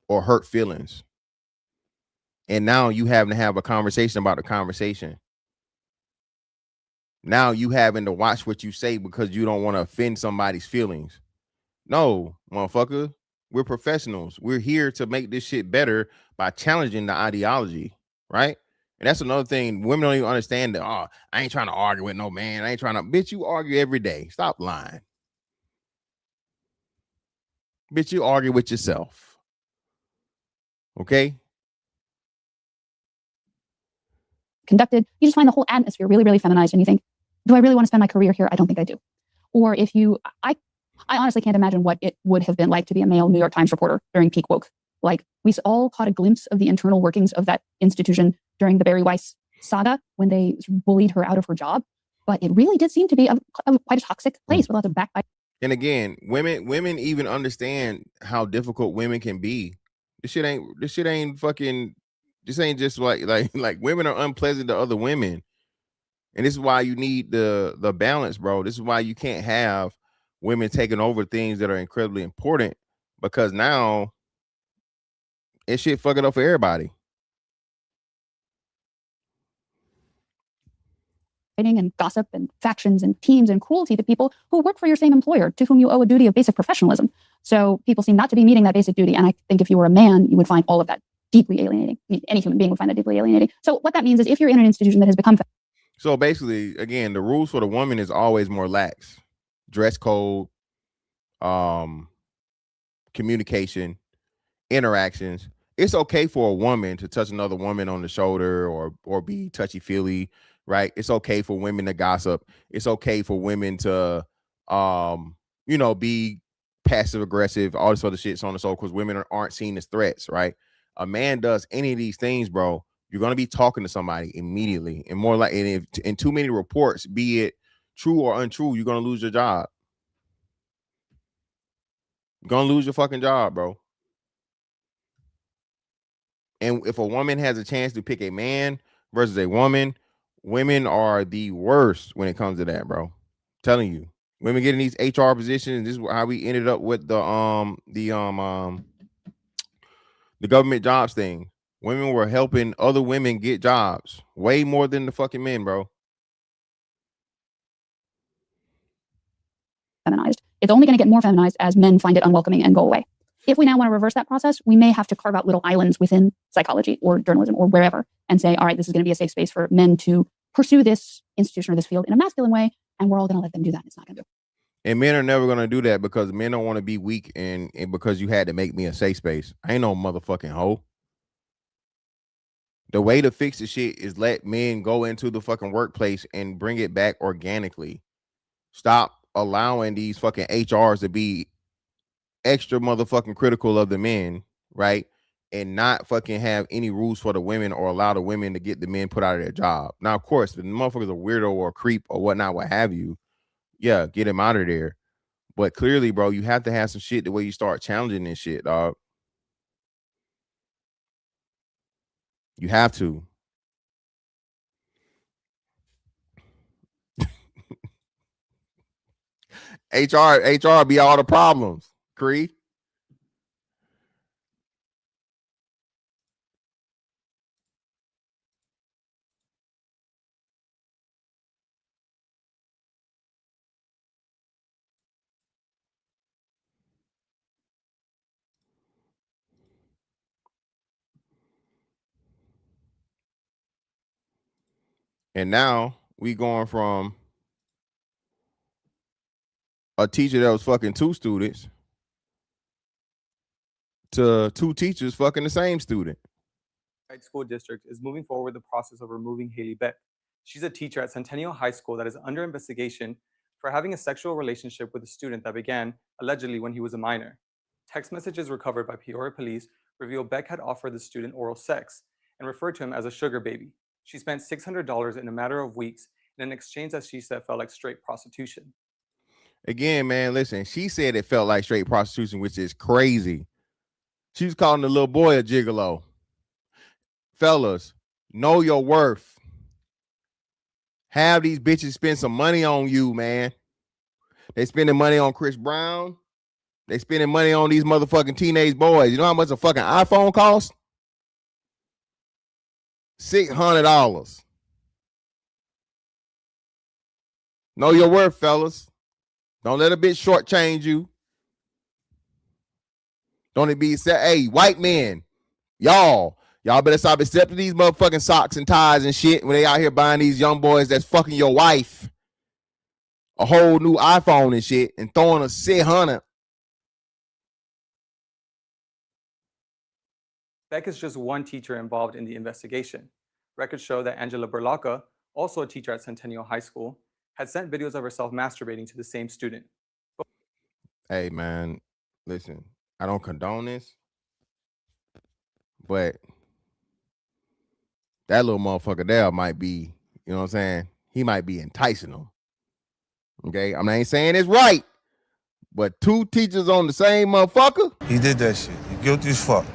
or hurt feelings. And now you having to have a conversation about the conversation. Now you having to watch what you say because you don't want to offend somebody's feelings. No, motherfucker. We're professionals. We're here to make this shit better by challenging the ideology, right? And that's another thing. Women don't even understand that, oh, I ain't trying to argue with no man. I ain't trying to, bitch, you argue every day. Stop lying. Bitch, you argue with yourself. Okay? Conducted, you just find the whole atmosphere really, really feminized and you think, do I really want to spend my career here? I don't think I do. Or if you, I honestly can't imagine what it would have been like to be a male New York Times reporter during peak woke. Like we all caught a glimpse of the internal workings of that institution during the Bari Weiss saga when they bullied her out of her job. But it really did seem to be quite a toxic place with lots of backbite. And again, women even understand how difficult women can be. This shit ain't fucking, this ain't just like women are unpleasant to other women. And this is why you need the balance, bro. This is why you can't have women taking over things that are incredibly important, because now it shit fucking up for everybody. And gossip and factions and teams and cruelty to people who work for your same employer, to whom you owe a duty of basic professionalism. So people seem not to be meeting that basic duty. And I think if you were a man, you would find all of that deeply alienating. Any human being would find that deeply alienating. So what that means is if you're in an institution that has become... So basically, again, the rules for the woman is always more lax. Dress code, communication, interactions. It's okay for a woman to touch another woman on the shoulder or be touchy-feely, right? It's okay for women to gossip. It's okay for women to be passive aggressive, all this other shit, so on and so, because women aren't seen as threats, right? A man does any of these things, bro, you're going to be talking to somebody immediately. And more like, and if in too many reports, be it true or untrue, you're going to lose your job. You're going to lose your fucking job, bro. And if a woman has a chance to pick a man versus a woman, women are the worst when it comes to that, bro. I'm telling you, women getting these HR positions. This is how we ended up with the government jobs thing. Women were helping other women get jobs way more than the fucking men, bro. Feminized. It's only going to get more feminized as men find it unwelcoming and go away. If we now want to reverse that process, we may have to carve out little islands within psychology or journalism or wherever and say, all right, this is going to be a safe space for men to pursue this institution or this field in a masculine way, and we're all going to let them do that. It's not going to do. And men are never going to do that because men don't want to be weak and because you had to make me a safe space. I ain't no motherfucking hoe. The way to fix the shit is let men go into the fucking workplace and bring it back organically. Stop allowing these fucking HRs to be extra motherfucking critical of the men, right? and not fucking have any rules for the women or allow the women to get the men put out of their job. Now, of course, if the motherfucker's a weirdo or a creep or whatnot, what have you, yeah, get him out of there. But clearly, bro, you have to have some shit the way you start challenging this shit, dog. You have to. HR be all the problems, Creed. And now we going from a teacher that was fucking 2 students to 2 teachers fucking the same student. School district is moving forward with the process of removing Haley Beck. She's a teacher at Centennial High School that is under investigation for having a sexual relationship with a student that began allegedly when he was a minor. Text messages recovered by Peoria police reveal Beck had offered the student oral sex and referred to him as a sugar baby. She spent $600 in a matter of weeks in an exchange that she said felt like straight prostitution. Again, man, listen, she said it felt like straight prostitution, which is crazy. She was calling the little boy a gigolo. Fellas, know your worth. Have these bitches spend some money on you, man. They spending money on Chris Brown. They spending money on these motherfucking teenage boys. You know how much a fucking iPhone costs? $600. Know your worth, fellas. Don't let a bitch shortchange you. Don't it be said, hey, white men, y'all better stop accepting these motherfucking socks and ties and shit when they out here buying these young boys that's fucking your wife a whole new iPhone and shit and throwing a $600. Beck is just one teacher involved in the investigation. Records show that Angela Berlocka, also a teacher at Centennial High School, had sent videos of herself masturbating to the same student. Hey, man, listen, I don't condone this, but that little motherfucker there might be, you know what I'm saying? He might be enticing them. Okay, I ain't saying it's right, but 2 teachers on the same motherfucker? He did that shit. He guilty as fuck.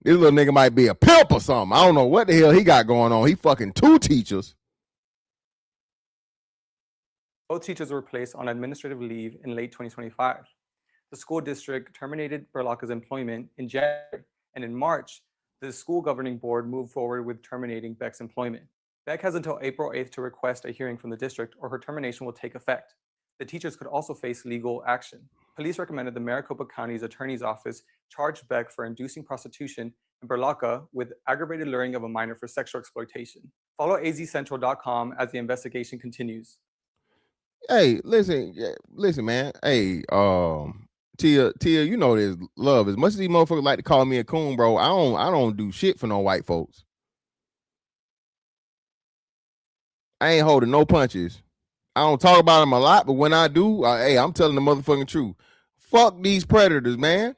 This little nigga might be a pimp or something. I don't know what the hell he got going on. He fucking 2 teachers. Both teachers were placed on administrative leave in late 2025. The school district terminated Berlocka's employment in January, and in March, the school governing board moved forward with terminating Beck's employment. Beck has until April 8th to request a hearing from the district, or her termination will take effect. The teachers could also face legal action. Police recommended the Maricopa County's attorney's office charge Beck for inducing prostitution and Berlocka with aggravated luring of a minor for sexual exploitation. Follow azcentral.com as the investigation continues. Hey, listen, man. Hey, Tia, you know this love. As much as these motherfuckers like to call me a coon, bro, I don't do shit for no white folks. I ain't holding no punches. I don't talk about them a lot, but when I do, hey, I'm telling the motherfucking truth. Fuck these predators, man.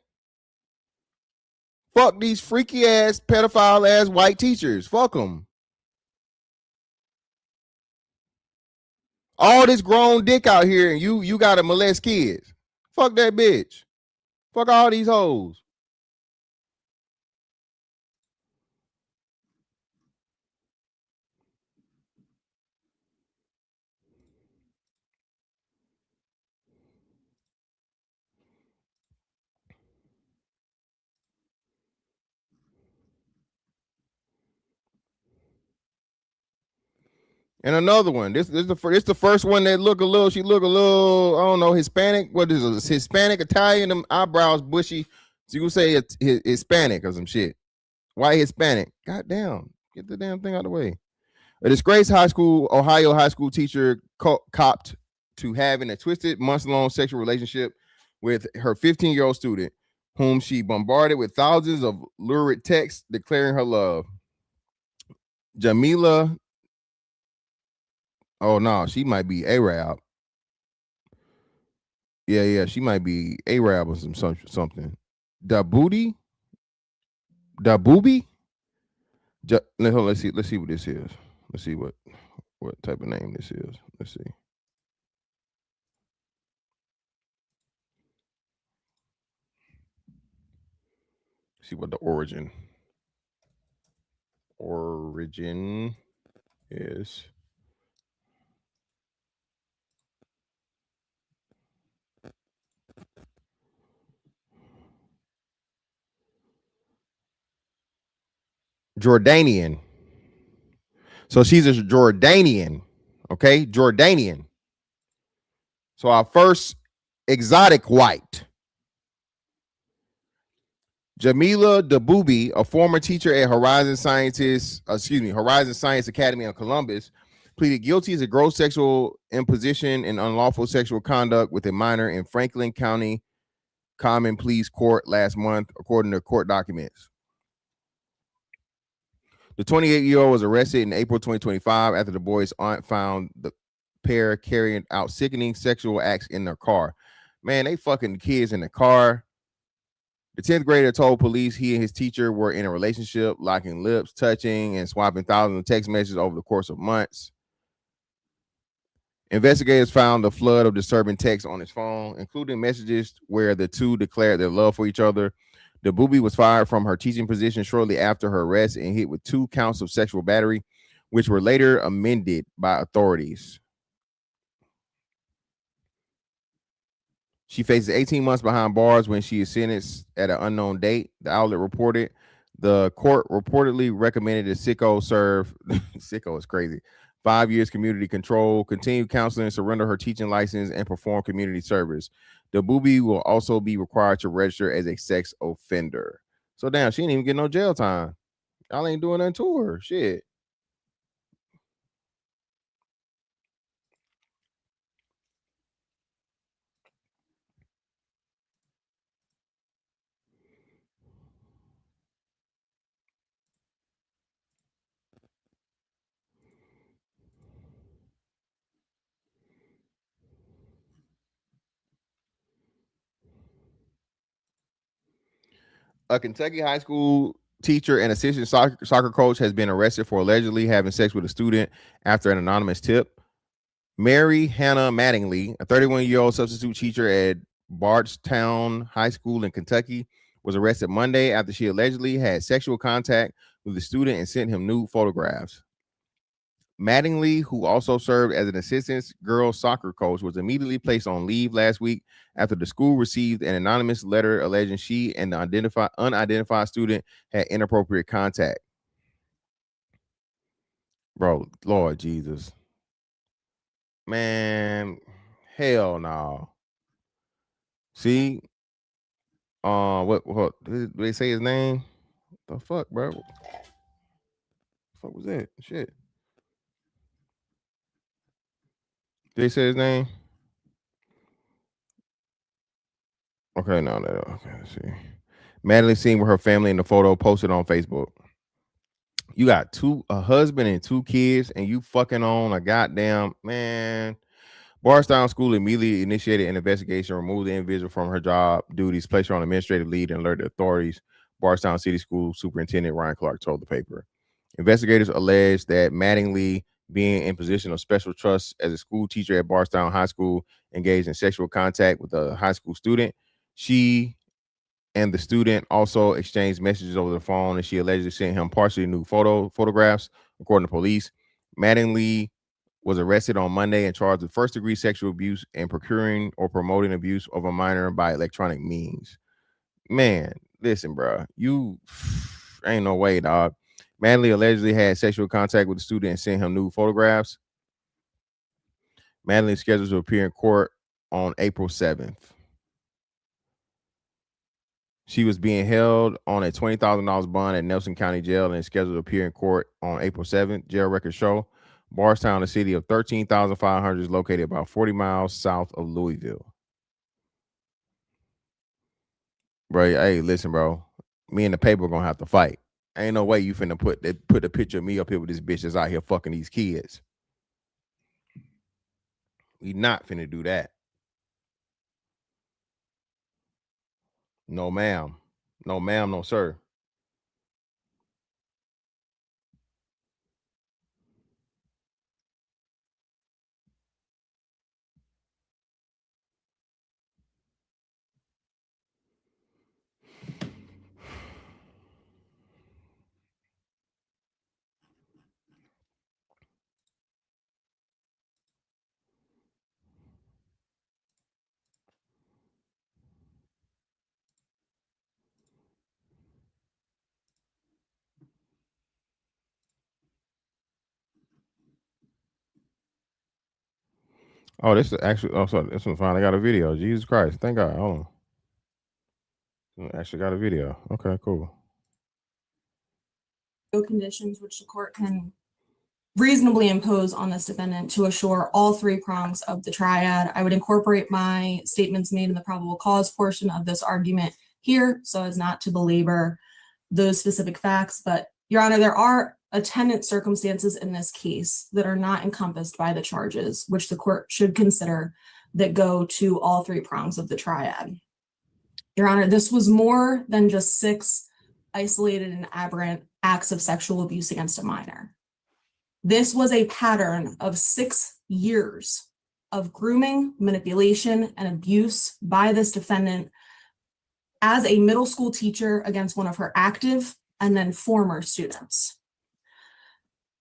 Fuck these freaky ass, pedophile ass white teachers. Fuck them. All this grown dick out here, and you gotta molest kids. Fuck that bitch. Fuck all these hoes. And another one. This is the first one that look a little. She look a little. I don't know, Hispanic. What is it? Hispanic, Italian. Them eyebrows bushy. So you say it's Hispanic or some shit. Why Hispanic? Goddamn. Get the damn thing out of the way. A disgraced Ohio high school teacher copped to having a twisted, months-long sexual relationship with her 15-year-old student, whom she bombarded with thousands of lurid texts declaring her love. Jamila. Oh no, she might be Arab. Yeah, she might be Arab or something. Dabooby. Let's see what this is. Let's see what type of name this is. Let's see. See what the origin is. Jordanian. So she's a Jordanian. Okay, Jordanian. So our first exotic white. Jamila Dabooby, a former teacher at Horizon Science Academy in Columbus, pleaded guilty to gross sexual imposition and unlawful sexual conduct with a minor in Franklin County Common Pleas Court last month, according to court documents. The 28-year-old was arrested in April 2025 after the boy's aunt found the pair carrying out sickening sexual acts in their car. Man, they fucking the kids in the car. The 10th grader told police he and his teacher were in a relationship, locking lips, touching, and swapping thousands of text messages over the course of months. Investigators found a flood of disturbing texts on his phone, including messages where the two declared their love for each other. Dabooby was fired from her teaching position shortly after her arrest and hit with 2 counts of sexual battery, which were later amended by authorities. She faces 18 months behind bars when she is sentenced at an unknown date. The outlet reported the court reportedly recommended that Sicko serve Sicko is crazy 5 years community control, continue counseling, surrender her teaching license, and perform community service. Dabooby will also be required to register as a sex offender. So damn, she didn't even get no jail time. Y'all ain't doing nothing to her. Shit. A Kentucky high school teacher and assistant soccer coach has been arrested for allegedly having sex with a student after an anonymous tip. Mary Hannah Mattingly, a 31-year-old substitute teacher at Bardstown High School in Kentucky, was arrested Monday after she allegedly had sexual contact with the student and sent him nude photographs. Mattingly, who also served as an assistant girls soccer coach, was immediately placed on leave last week after the school received an anonymous letter alleging she and the unidentified student had inappropriate contact. Bro, Lord Jesus. Man, hell no. See? What did they say his name? The fuck, bro? What the fuck was that? Shit. Did they say his name? Okay, no. Okay, let's see. Madeline seen with her family in the photo posted on Facebook. You got a husband and 2 kids, and you fucking on a goddamn man. Bardstown School immediately initiated an investigation, removed the individual from her job duties, placed her on administrative leave, and alerted authorities. Bardstown City School Superintendent Ryan Clark told the paper. Investigators allege that Mattingly, being in position of special trust as a school teacher at Bardstown High School, engaged in sexual contact with a high school student. She and the student also exchanged messages over the phone, and she allegedly sent him partially nude photographs, according to police. Mattingly was arrested on Monday and charged with first-degree sexual abuse and procuring or promoting abuse of a minor by electronic means. Man, listen, bro, you ain't no way, dog. Mattingly allegedly had sexual contact with the student and sent him nude photographs. Mattingly is scheduled to appear in court on April 7th. She was being held on a $20,000 bond at Nelson County Jail and is scheduled to appear in court on April 7th. Jail records show Bardstown, a city of 13,500, is located about 40 miles south of Louisville. Bro, hey, listen, bro. Me and the paper are gonna have to fight. Ain't no way you finna put the picture of me up here with this bitch that's out here fucking these kids. We not finna do that. No, ma'am. No, ma'am. No, sir. Oh, this is actually. Oh, sorry. This one's fine. I got a video. Jesus Christ. Thank God. Hold on. Actually got a video. Okay, cool. Conditions which the court can reasonably impose on this defendant to assure all three prongs of the triad. I would incorporate my statements made in the probable cause portion of this argument here so as not to belabor those specific facts. But Your Honor, there are attendant circumstances in this case that are not encompassed by the charges, which the court should consider, that go to all three prongs of the triad. Your Honor, this was more than just 6 isolated and aberrant acts of sexual abuse against a minor. This was a pattern of 6 years of grooming, manipulation, and abuse by this defendant as a middle school teacher against one of her active and then former students.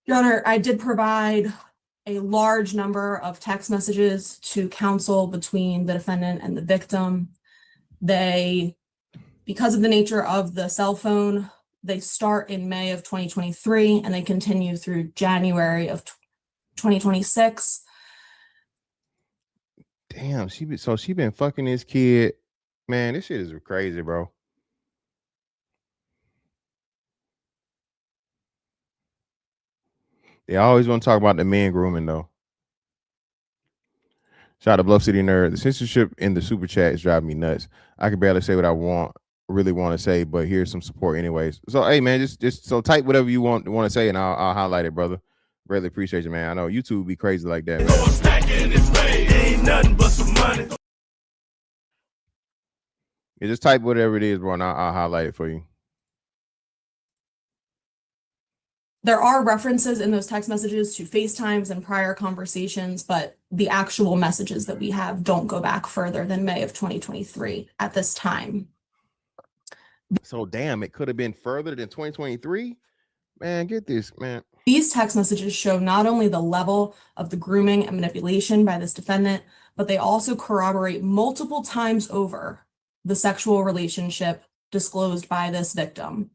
Your Honor, I did provide a large number of text messages to counsel between the defendant and the victim. Because of the nature of the cell phone, they start in May of 2023 and they continue through January of 2026. Damn, she been fucking this kid. Man, this shit is crazy, bro. They always want to talk about the men grooming though. Shout out to Bluff City Nerd. The censorship in the super chat is driving me nuts. I can barely say what I really want to say, but here's some support anyways. So hey man, just so type whatever you want to say and I'll highlight it, brother. Really appreciate you, man. I know YouTube be crazy like that, man. Ain't nothing but some money. Yeah, just type whatever it is, bro, and I'll highlight it for you. There are references in those text messages to FaceTimes and prior conversations, but the actual messages that we have don't go back further than May of 2023 at this time. So damn, it could have been further than 2023. Man, get this, man. These text messages show not only the level of the grooming and manipulation by this defendant, but they also corroborate multiple times over the sexual relationship disclosed by this victim,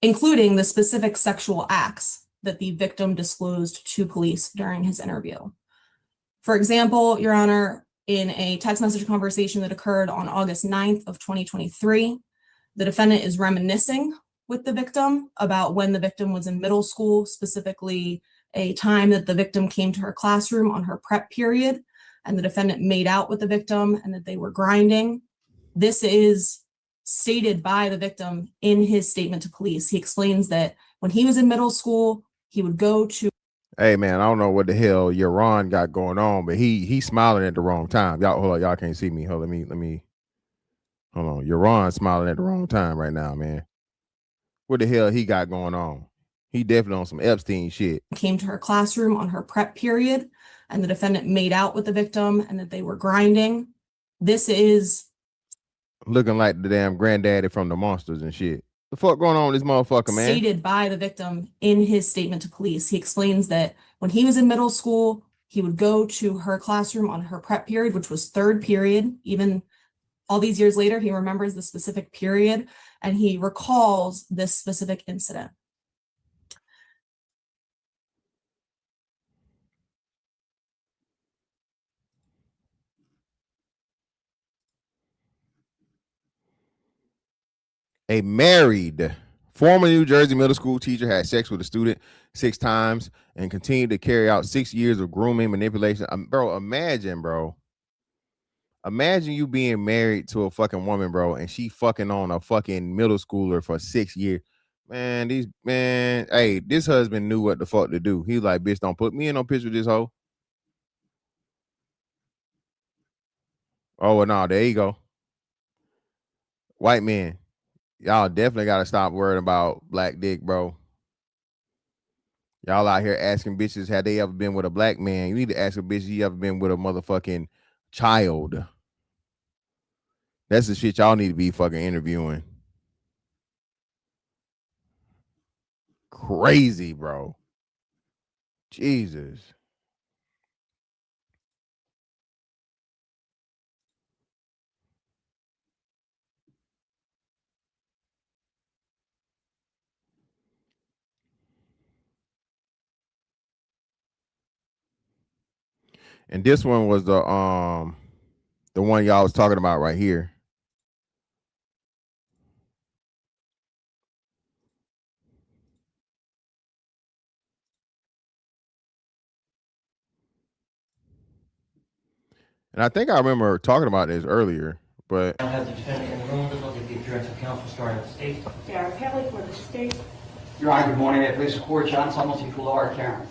including the specific sexual acts that the victim disclosed to police during his interview. For example, Your Honor, in a text message conversation that occurred on August 9th of 2023, the defendant is reminiscing with the victim about when the victim was in middle school, specifically a time that the victim came to her classroom on her prep period, and the defendant made out with the victim and that they were grinding. This is stated by the victim in his statement to police. He explains that when he was in middle school, he would go to. Hey man, I don't know what the hell Yaron got going on, but he's smiling at the wrong time. Y'all, hold on, y'all can't see me. Hold on, let me. Hold on, Yaron smiling at the wrong time right now, man. What the hell he got going on? He definitely on some Epstein shit. Came to her classroom on her prep period, and the defendant made out with the victim and that they were grinding. This is looking like the damn granddaddy from the Monsters and shit. The fuck going on with this motherfucker, man? Stated by the victim in his statement to police. He explains that when he was in middle school, he would go to her classroom on her prep period, which was 3rd period. Even all these years later, he remembers the specific period and he recalls this specific incident. A married former New Jersey middle school teacher had sex with a student 6 times and continued to carry out 6 years of grooming, manipulation. Bro, imagine you being married to a fucking woman, bro, and she fucking on a fucking middle schooler for 6 years. Man, hey, this husband knew what the fuck to do. He was like, bitch, don't put me in no picture of this hoe. Oh, well, no, there you go. White men, y'all definitely got to stop worrying about black dick, bro. Y'all out here asking bitches, had they ever been with a black man? You need to ask a bitch, you ever been with a motherfucking child? That's the shit y'all need to be fucking interviewing. Crazy, bro. Jesus. And this one was the one y'all was talking about right here. And I think I remember talking about this earlier, but I have the defendant in the room. Let's look at the appearance of counsel starting with the state. Sarah Kelly for the state. Your Honor, good morning. Police Court, John Tumulty for Laura Karen.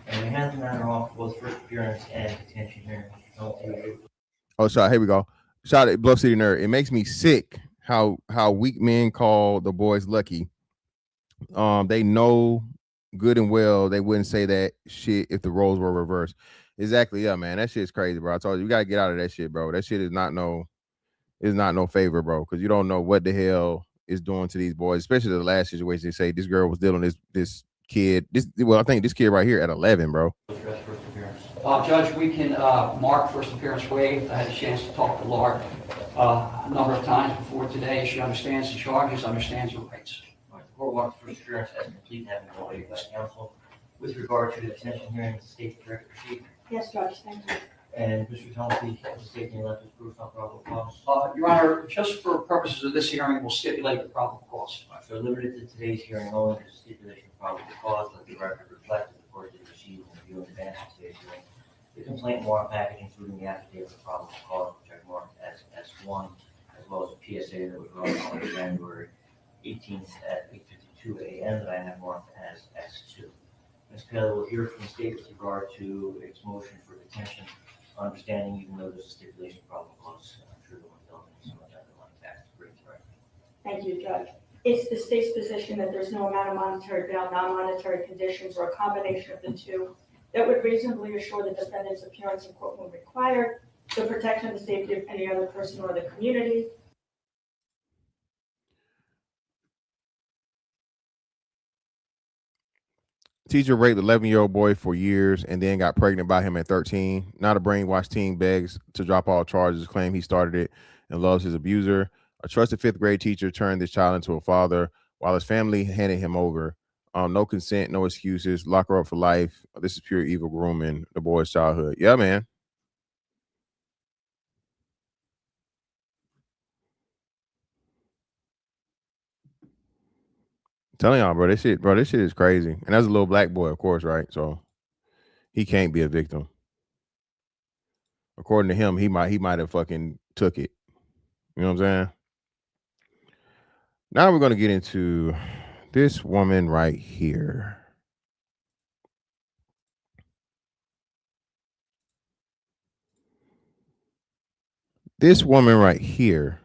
And we have the matter off for both first appearance and detention hearing. oh, sorry, here we go. Shout out Bluff City Nerd. It makes me sick how weak men call the boys lucky. They know good and well they wouldn't say that shit if the roles were reversed. Exactly, yeah, man. That shit's crazy, bro. I told you, we gotta get out of that shit, bro. That shit is not no favor, bro. Because you don't know what the hell is doing to these boys, especially the last situation. They say this girl was dealing with this kid. I think this kid right here at 11, bro. Judge, we can mark first appearance waived. I had a chance to talk to Laura a number of times before today. She understands the charges, understands her rights. The court marks first appearance as complete, having been waived by counsel. With regard to the detention hearing, the state director proceed. Yes, Judge, thank you. And Mr. Tumulty, the state can elect as proof on probable cause. Your Honor, just for purposes of this hearing, we'll stipulate the probable cause. So limited to today's hearing only, there's a stipulation of probable cause. Let the record reflect that the court did receive and review in advance of today's hearing the complaint warrant package, including the affidavit of probable cause, which I marked as S1, as well as a PSA that was run on January 18th at 8:52 a.m. that I have marked as S2. Ms. Taylor will hear from the state with regard to its motion for detention, understanding even though there's a stipulation of probable cause. I'm sure the one delving into some of that underlying facts to bring to record. Thank you, Judge. It's the state's position that there's no amount of monetary bail, non-monetary conditions, or a combination of the two that would reasonably assure the defendant's appearance in court when required, the protection of the safety of any other person or the community. Teacher raped 11-year-old boy for years and then got pregnant by him at 13. Now the brainwashed teen begs to drop all charges, claim he started it and loves his abuser. A trusted fifth grade teacher turned this child into a father while his family handed him over. No consent, no excuses, lock her up for life. This is pure evil grooming the boy's childhood. Yeah, man. I'm telling y'all, bro, this shit is crazy. And that's a little black boy, of course, right? So he can't be a victim. According to him, he might have fucking took it. You know what I'm saying? Now we're gonna get into this woman right here. This woman right here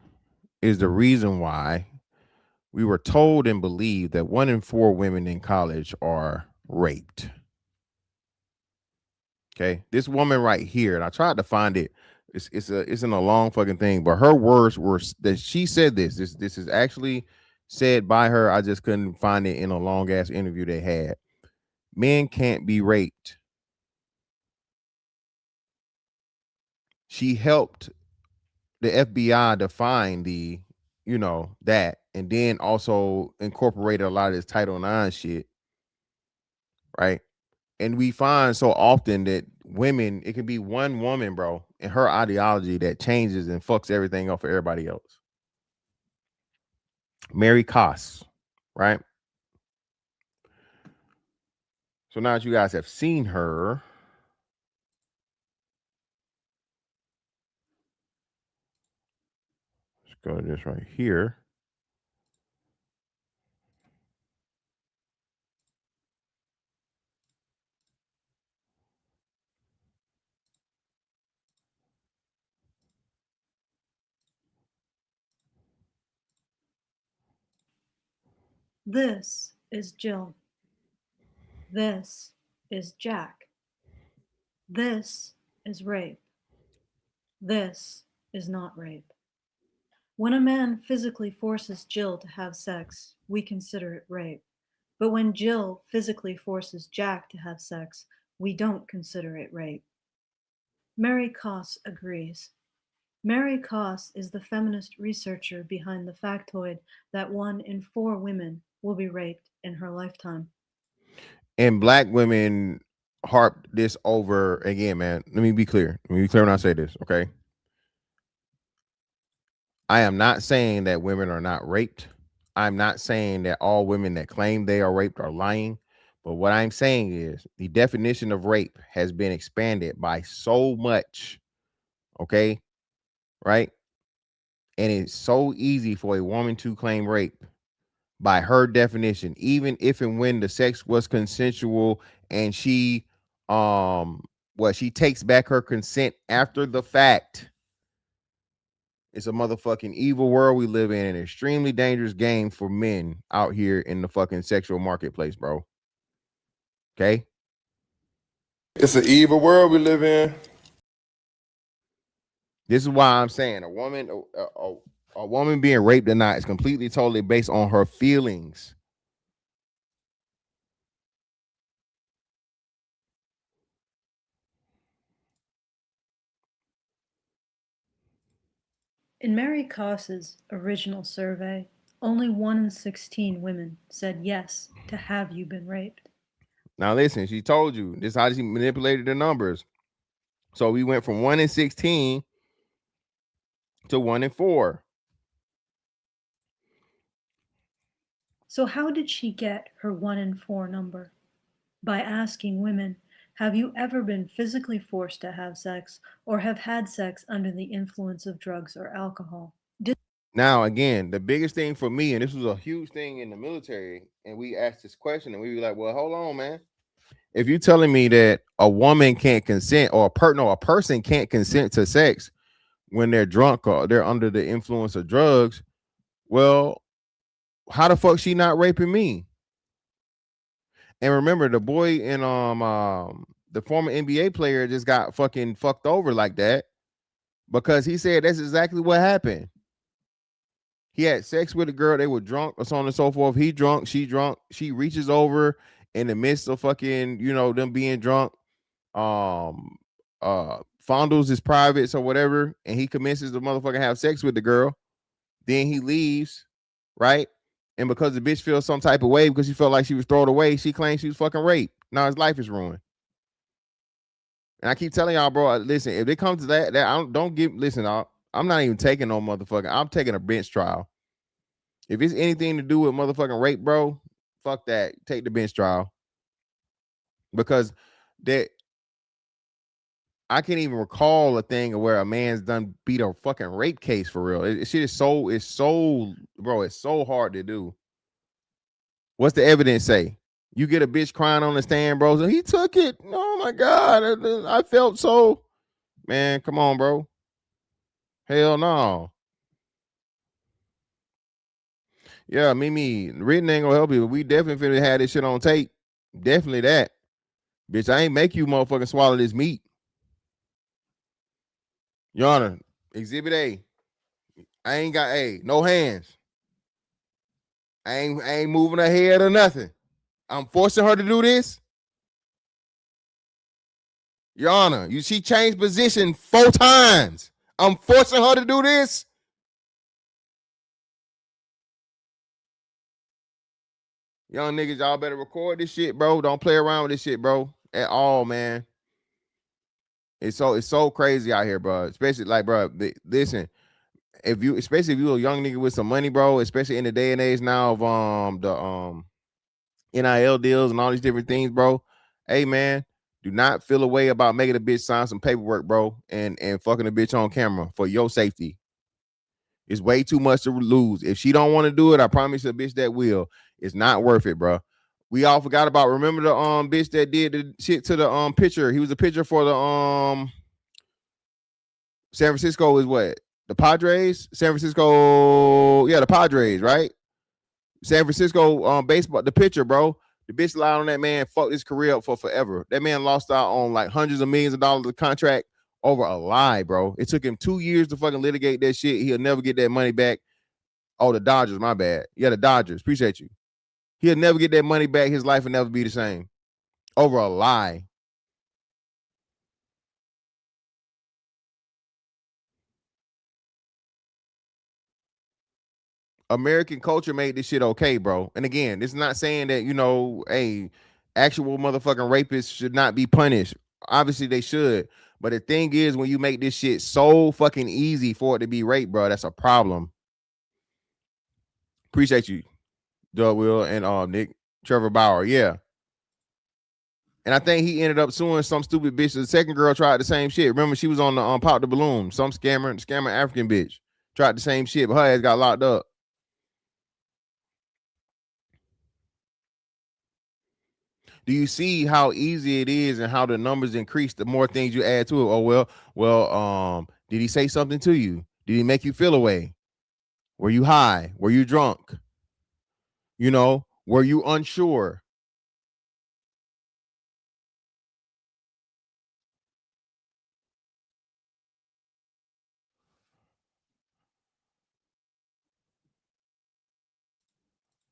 is the reason why we were told and believed that 1 in 4 women in college are raped. Okay, this woman right here, and I tried to find it. It's in a long fucking thing, but her words were that she said this. This is actually said by her. I just couldn't find it in a long ass interview they had. Men can't be raped. She helped the FBI define the, that, and then also incorporated a lot of this Title IX shit, right? And we find so often that women, it can be one woman, bro, and her ideology that changes and fucks everything up for everybody else. Mary Koss, right? So now that you guys have seen her, let's go to this right here. This is Jill. This is Jack. This is rape. This is not rape. When a man physically forces Jill to have sex, we consider it rape. But when Jill physically forces Jack to have sex, we don't consider it rape. Mary Koss agrees. Mary Koss is the feminist researcher behind the factoid that 1 in 4 women will be raped in her lifetime. And black women harp this over again, man. Let me be clear. Let me be clear when I say this, okay? I am not saying that women are not raped. I'm not saying that all women that claim they are raped are lying. But what I'm saying is the definition of rape has been expanded by so much, okay? Right? And it's so easy for a woman to claim rape by her definition, even if and when the sex was consensual and she she takes back her consent after the fact. It's a motherfucking evil world we live in, an extremely dangerous game for men out here in the fucking sexual marketplace, bro. Okay? It's an evil world we live in. This is why I'm saying a woman being raped or not is completely, totally based on her feelings. In Mary Koss's original survey, only 1 in 16 women said yes to have you been raped. Now listen, she told you this is how she manipulated the numbers. So we went from 1 in 16 to 1 in 4. So how did she get her 1 in 4 number? By asking women, have you ever been physically forced to have sex or have had sex under the influence of drugs or alcohol? Now, again, the biggest thing for me, and this was a huge thing in the military, and we asked this question and we were like, well, hold on, man. If you're telling me that a woman can't consent or a person can't consent to sex when they're drunk or they're under the influence of drugs, well, how the fuck she not raping me? And remember, the boy in the former NBA player just got fucking fucked over like that because he said that's exactly what happened. He had sex with a girl, they were drunk or so on and so forth. He drunk, she reaches over in the midst of fucking, them being drunk, fondles his privates or whatever, and he commences to motherfucking have sex with the girl. Then he leaves, right? And because the bitch feels some type of way because she felt like she was thrown away, she claims she was fucking raped. Now his life is ruined. And I keep telling y'all, bro, listen, if it comes to that I'm not even taking no motherfucking, I'm taking a bench trial. If it's anything to do with motherfucking rape, bro, fuck that. Take the bench trial. Because I can't even recall a thing where a man's done beat a fucking rape case for real. It's so hard to do. What's the evidence say? You get a bitch crying on the stand, bro. So he took it. Oh my God. I felt so. Man, come on, bro. Hell no. Yeah, Mimi, written ain't gonna help you, but we definitely finna have this shit on tape. Definitely that. Bitch, I ain't make you motherfucking swallow this meat. Your Honor, Exhibit A. I ain't got no hands. I ain't moving her head or nothing. I'm forcing her to do this. Your Honor, she changed position 4 times. I'm forcing her to do this. Young niggas, y'all better record this shit, bro. Don't play around with this shit, bro. At all, man. It's so crazy out here, bro. Especially like, bro, listen. Especially if you a young nigga with some money, bro, especially in the day and age now of the NIL deals and all these different things, bro. Hey, man, do not feel a way about making a bitch sign some paperwork, bro, and fucking a bitch on camera for your safety. It's way too much to lose. If she don't want to do it, I promise you a bitch that will. It's not worth it, bro. We all forgot about, remember the bitch that did the shit to the pitcher. He was a pitcher for the San Francisco is what? The Padres? San Francisco, yeah, the Padres, right? San Francisco baseball, the pitcher, bro. The bitch lied on that man, fucked his career up for forever. That man lost out on like hundreds of millions of dollars of contract over a lie, bro. It took him 2 years to fucking litigate that shit. He'll never get that money back. Oh, the Dodgers, my bad. Yeah, the Dodgers. Appreciate you. He'll never get that money back. His life will never be the same. Over a lie. American culture made this shit okay, bro. And again, it's not saying that, you know, hey, actual motherfucking rapists should not be punished. Obviously, they should. But the thing is, when you make this shit so fucking easy for it to be rape, bro, that's a problem. Appreciate you, Doug Will and Nick Trevor Bauer. Yeah. And I think he ended up suing some stupid bitch. The second girl tried the same shit. Remember, she was on the Pop the Balloon. Some scammer African bitch tried the same shit, but her ass got locked up. Do you see how easy it is and how the numbers increase the more things you add to it? Oh, well, did he say something to you? Did he make you feel away? Were you high? Were you drunk? You know, were you unsure?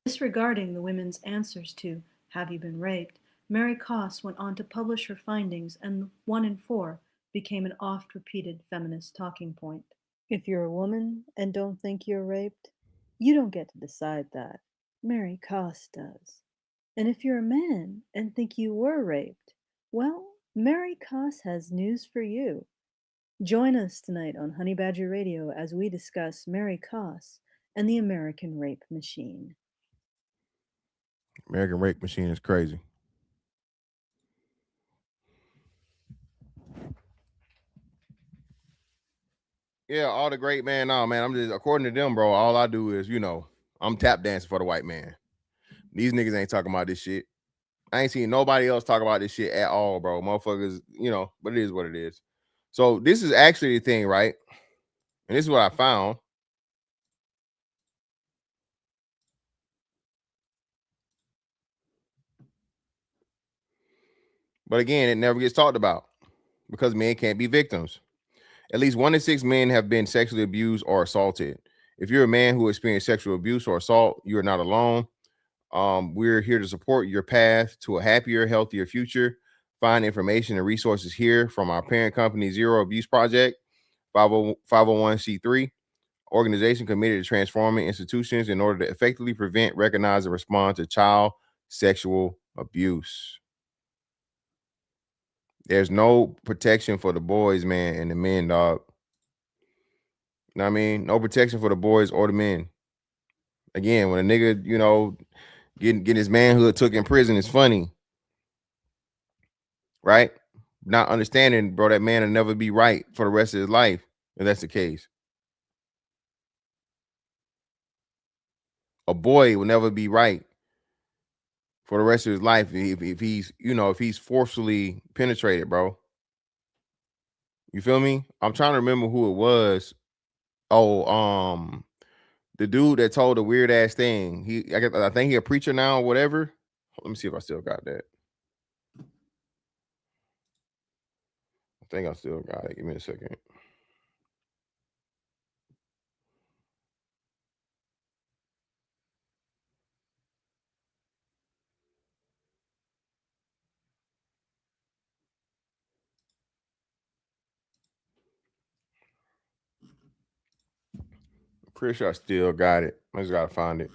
Disregarding the women's answers to "Have you been raped?", Mary Koss went on to publish her findings, and 1 in 4 became an oft-repeated feminist talking point. If you're a woman and don't think you're raped, you don't get to decide that. Mary Koss does. And if you're a man and think you were raped, well, Mary Koss has news for you. Join us tonight on Honey Badger Radio as we discuss Mary Koss and the American rape machine. American rape machine is crazy. Yeah, all the great man. No, man, I'm just, according to them, bro, all I do is, you know, I'm tap dancing for the white man. These niggas ain't talking about this shit. I ain't seen nobody else talk about this shit at all, bro. Motherfuckers, you know, but it is what it is. So this is actually the thing, right? And this is what I found. But again, it never gets talked about because men can't be victims. At least 1 in 6 men have been sexually abused or assaulted. If you're a man who experienced sexual abuse or assault, you're not alone. We're here to support your path to a happier, healthier future. Find information and resources here from our parent company, Zero Abuse Project, 501c3, organization committed to transforming institutions in order to effectively prevent, recognize, and respond to child sexual abuse. There's no protection for the boys, man, and the men, dog. You know what I mean? No protection for the boys or the men. Again, when a nigga, you know, getting his manhood took in prison is funny. Right? Not understanding, bro, that man will never be right for the rest of his life if that's the case. A boy will never be right for the rest of his life if he's, you know, if he's forcefully penetrated, bro. You feel me? I'm trying to remember who it was. Oh, the dude that told the weird ass thing. I think he a preacher now or whatever. Let me see if I still got that. I think I still got it. Give me a second. Pretty sure I still got it. I just gotta find it.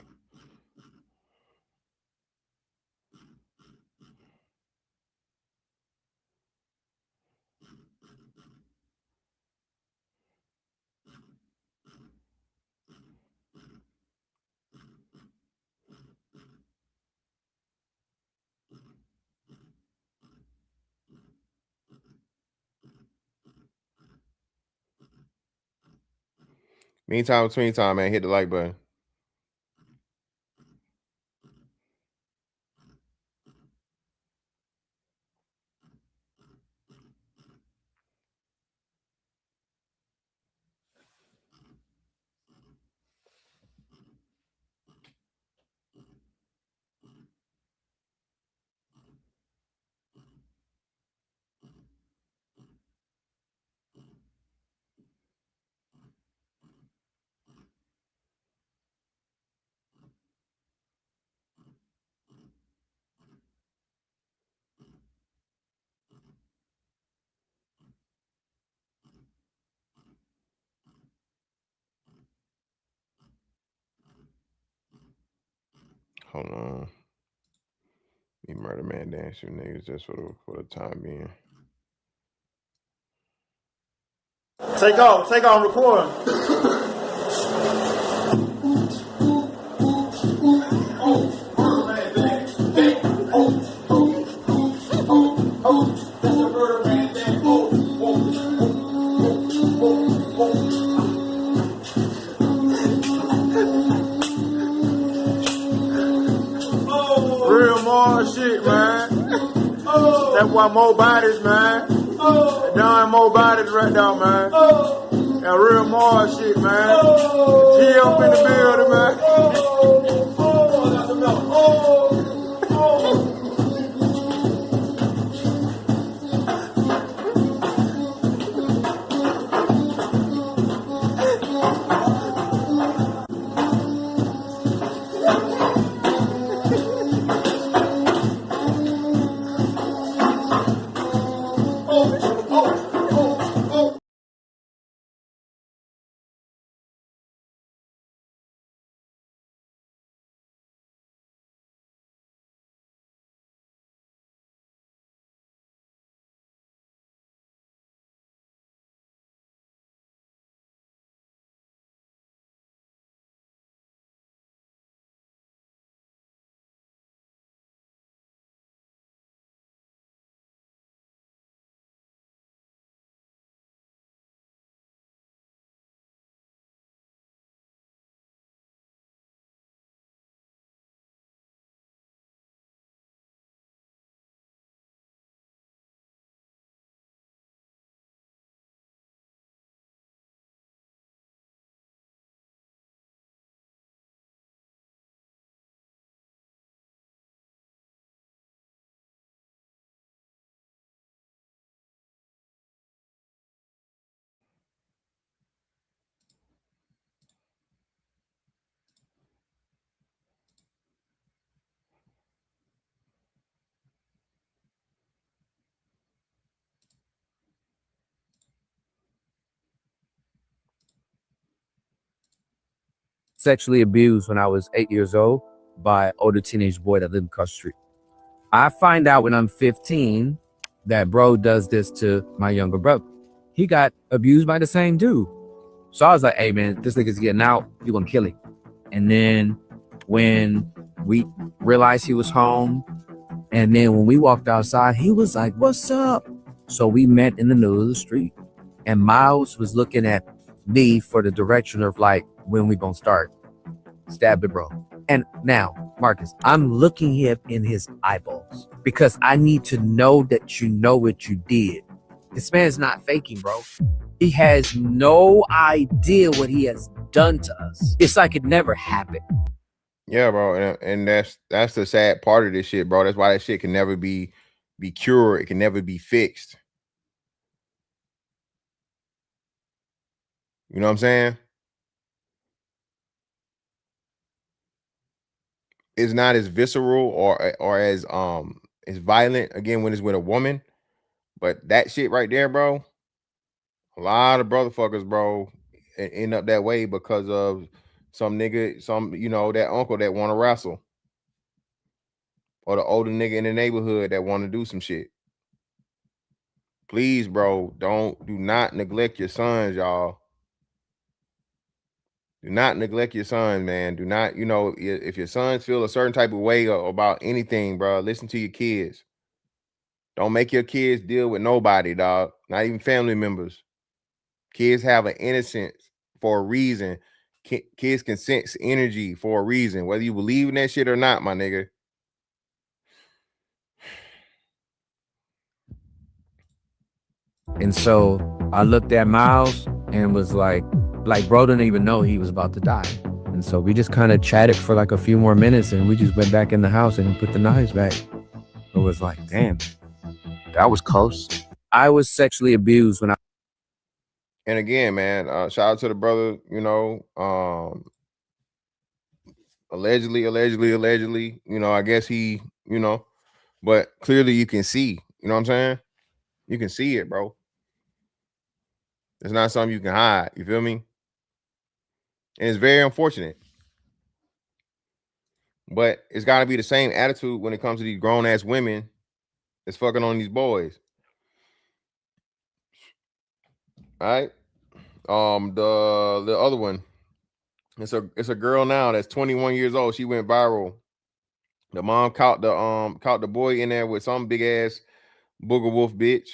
Meantime, between time, man, hit the like button. Hold on. Me murder man dance you niggas just for the time being. Take off, record. Real more shit, man. That's why more bodies, man. Done more bodies right now, man. That real more shit, man. G up in the building, man. Sexually abused when I was 8 years old by an older teenage boy that lived across the street. I find out when I'm 15 that bro does this to my younger brother. He got abused by the same dude. So I was like, hey man, this nigga's getting out, you gonna kill him. And then when we realized he was home, and then when we walked outside, he was like, what's up? So we met in the middle of the street, and Miles was looking at me for the direction of like, when we gonna start? Stab the bro. And now, Marcus, I'm looking him in his eyeballs because I need to know that you know what you did. This man's not faking, bro. He has no idea what he has done to us. It's like it never happened. Yeah, bro, and that's the sad part of this shit, bro. That's why that shit can never be cured. It can never be fixed. You know what I'm saying? It's not as visceral or as violent again when it's with a woman, but that shit right there, bro. A lot of brotherfuckers, bro, end up that way because of some nigga, that uncle that want to wrestle, or the older nigga in the neighborhood that want to do some shit. Please, bro, do not neglect your sons, y'all. Do not neglect your sons, man. Do not, if your sons feel a certain type of way about anything, bro, listen to your kids. Don't make your kids deal with nobody, dog. Not even family members. Kids have an innocence for a reason. Kids can sense energy for a reason, whether you believe in that shit or not, my nigga. And so I looked at Miles and was like bro didn't even know he was about to die. And so we just kind of chatted for like a few more minutes, and we just went back in the house and put the knives back. It was like, damn, that was close. I was sexually abused when I. And again, man, shout out to the brother, allegedly, I guess he, but clearly you can see, you know what I'm saying? You can see it, bro. It's not something you can hide. You feel me? And it's very unfortunate. But it's got to be the same attitude when it comes to these grown ass women that's fucking on these boys. All right. The other one, it's a girl now that's 21 years old. She went viral. The mom caught the boy in there with some big ass booger wolf bitch.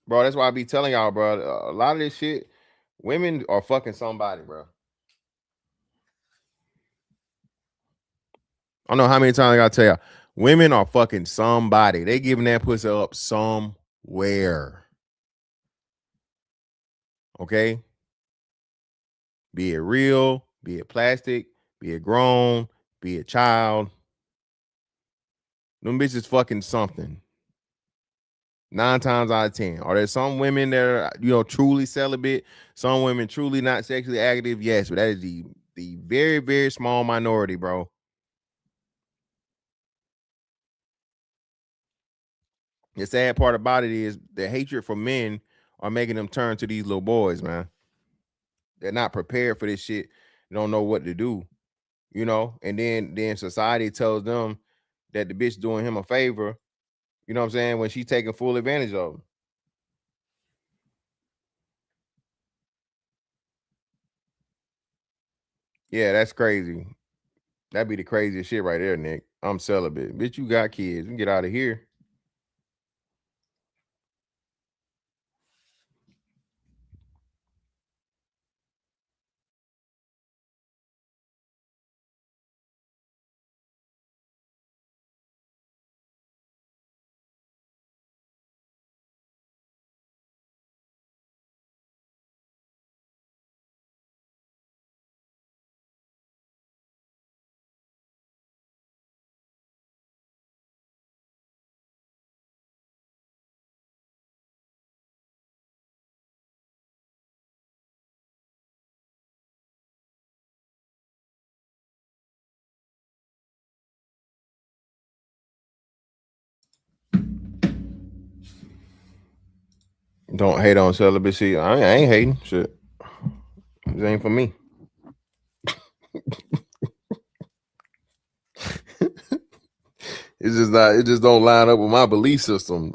Bro, that's why I be telling y'all, bro. A lot of this shit, women are fucking somebody, bro. I don't know how many times I gotta tell y'all. Women are fucking somebody. They giving that pussy up somewhere. Okay? Be it real, be it plastic, be it grown, be it child. Them bitches fucking something. 9 times out of 10. Are there some women that are, truly celibate? Some women truly not sexually active? Yes, but that is the very, very small minority, bro. The sad part about it is the hatred for men are making them turn to these little boys, man. They're not prepared for this shit. They don't know what to do, and then society tells them that the bitch doing him a favor, you know what I'm saying, when she's taking full advantage of them. Yeah, that's crazy. That'd be the craziest shit right there, Nick. I'm celibate. Bitch, you got kids. You can get out of here. Don't hate on celibacy. I ain't hating. Shit. This ain't for me. It's just not. It just don't line up with my belief system.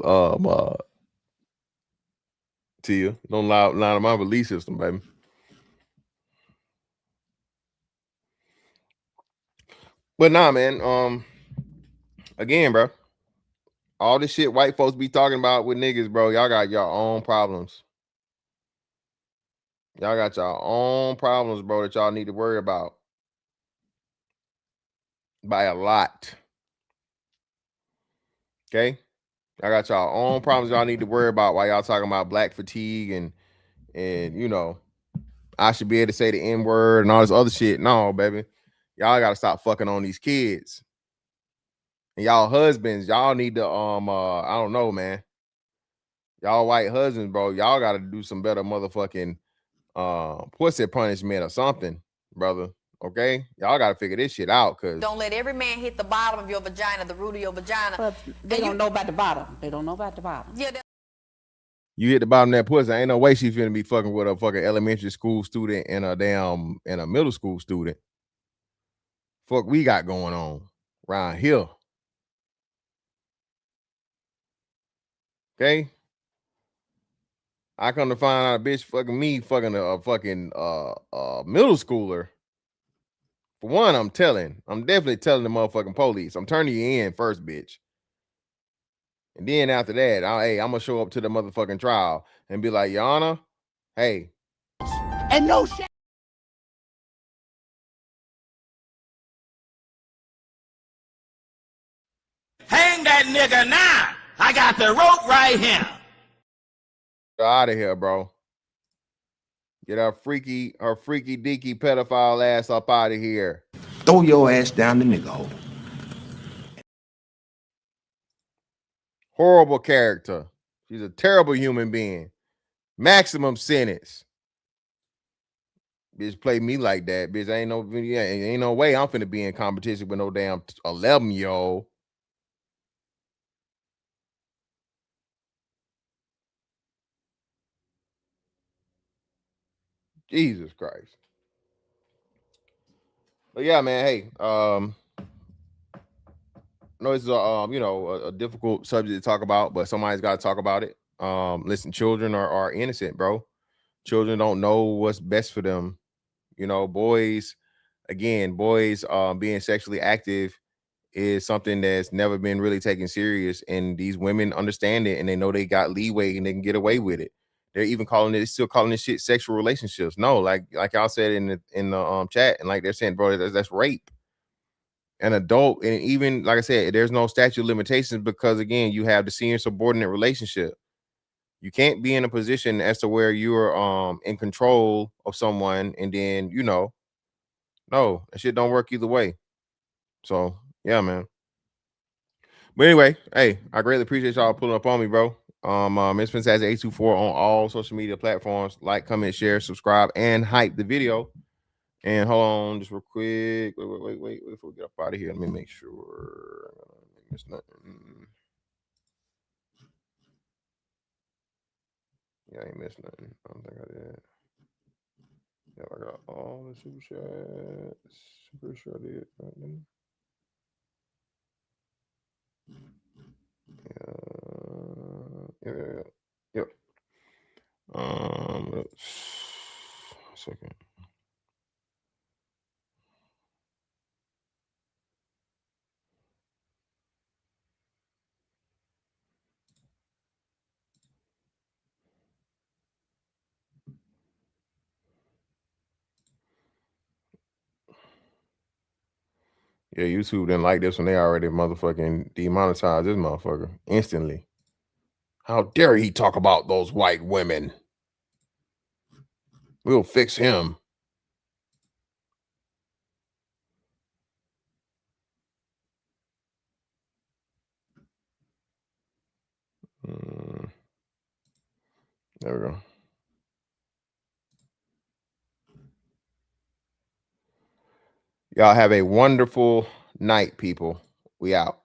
Tia, don't line up my belief system, baby. But nah, man. Again, bro. All this shit white folks be talking about with niggas, bro. Y'all got your own problems. Y'all got your own problems, bro, that y'all need to worry about. By a lot. Okay? I got y'all own problems y'all need to worry about while y'all talking about black fatigue and I should be able to say the N-word and all this other shit. No, baby. Y'all gotta stop fucking on these kids. And y'all husbands, y'all need to I don't know, man. Y'all white husbands, bro. Y'all gotta do some better motherfucking pussy punishment or something, brother. Okay? Y'all gotta figure this shit out, cause Don't let every man hit the bottom of your vagina, the root of your vagina. But they don't know about the bottom. They don't know about the bottom. Yeah. You hit the bottom of that pussy. Ain't no way she's finna be fucking with a fucking elementary school student and a middle school student. Fuck we got going on around here. Okay? I come to find out a bitch fucking me fucking a fucking middle schooler. For one, I'm definitely telling the motherfucking police. I'm turning you in first, bitch. And then after that, I'm gonna show up to the motherfucking trial and be like, Your Honor, hey. And no shit. Hang that nigga now. I got the rope right here. Get out of here, bro. Get her freaky deaky pedophile ass up out of here. Throw your ass down the nigga hole. Horrible character. She's a terrible human being. Maximum sentence. Bitch, play me like that. Bitch, ain't no way I'm finna be in competition with no damn 11-year-old. Jesus Christ. But yeah, man. Hey, no, it's a difficult subject to talk about, but somebody's got to talk about it. Listen, children are innocent, bro. Children don't know what's best for them. Boys, again, boys being sexually active is something that's never been really taken serious, and these women understand it, and they know they got leeway and they can get away with it. They're even still calling this shit sexual relationships. No, like y'all said in the chat, and like they're saying, bro, that's rape. An adult, and even like I said, there's no statute of limitations because again, you have the senior subordinate relationship. You can't be in a position as to where you're in control of someone, and then no, that shit don't work either way. So yeah, man. But anyway, hey, I greatly appreciate y'all pulling up on me, bro. It's Fantastic 824 on all social media platforms. Like, comment, share, subscribe, and hype the video. And hold on, just real quick. Wait before we get up out of here. Let me make sure. Miss nothing. Yeah, I ain't missed nothing. I don't think I did. Yeah, I got all the super chats. Pretty sure I did. Yeah. Yep. Second. Yeah, YouTube didn't like this when they already motherfucking demonetized this motherfucker instantly. How dare he talk about those white women? We'll fix him. There we go. Y'all have a wonderful night, people. We out.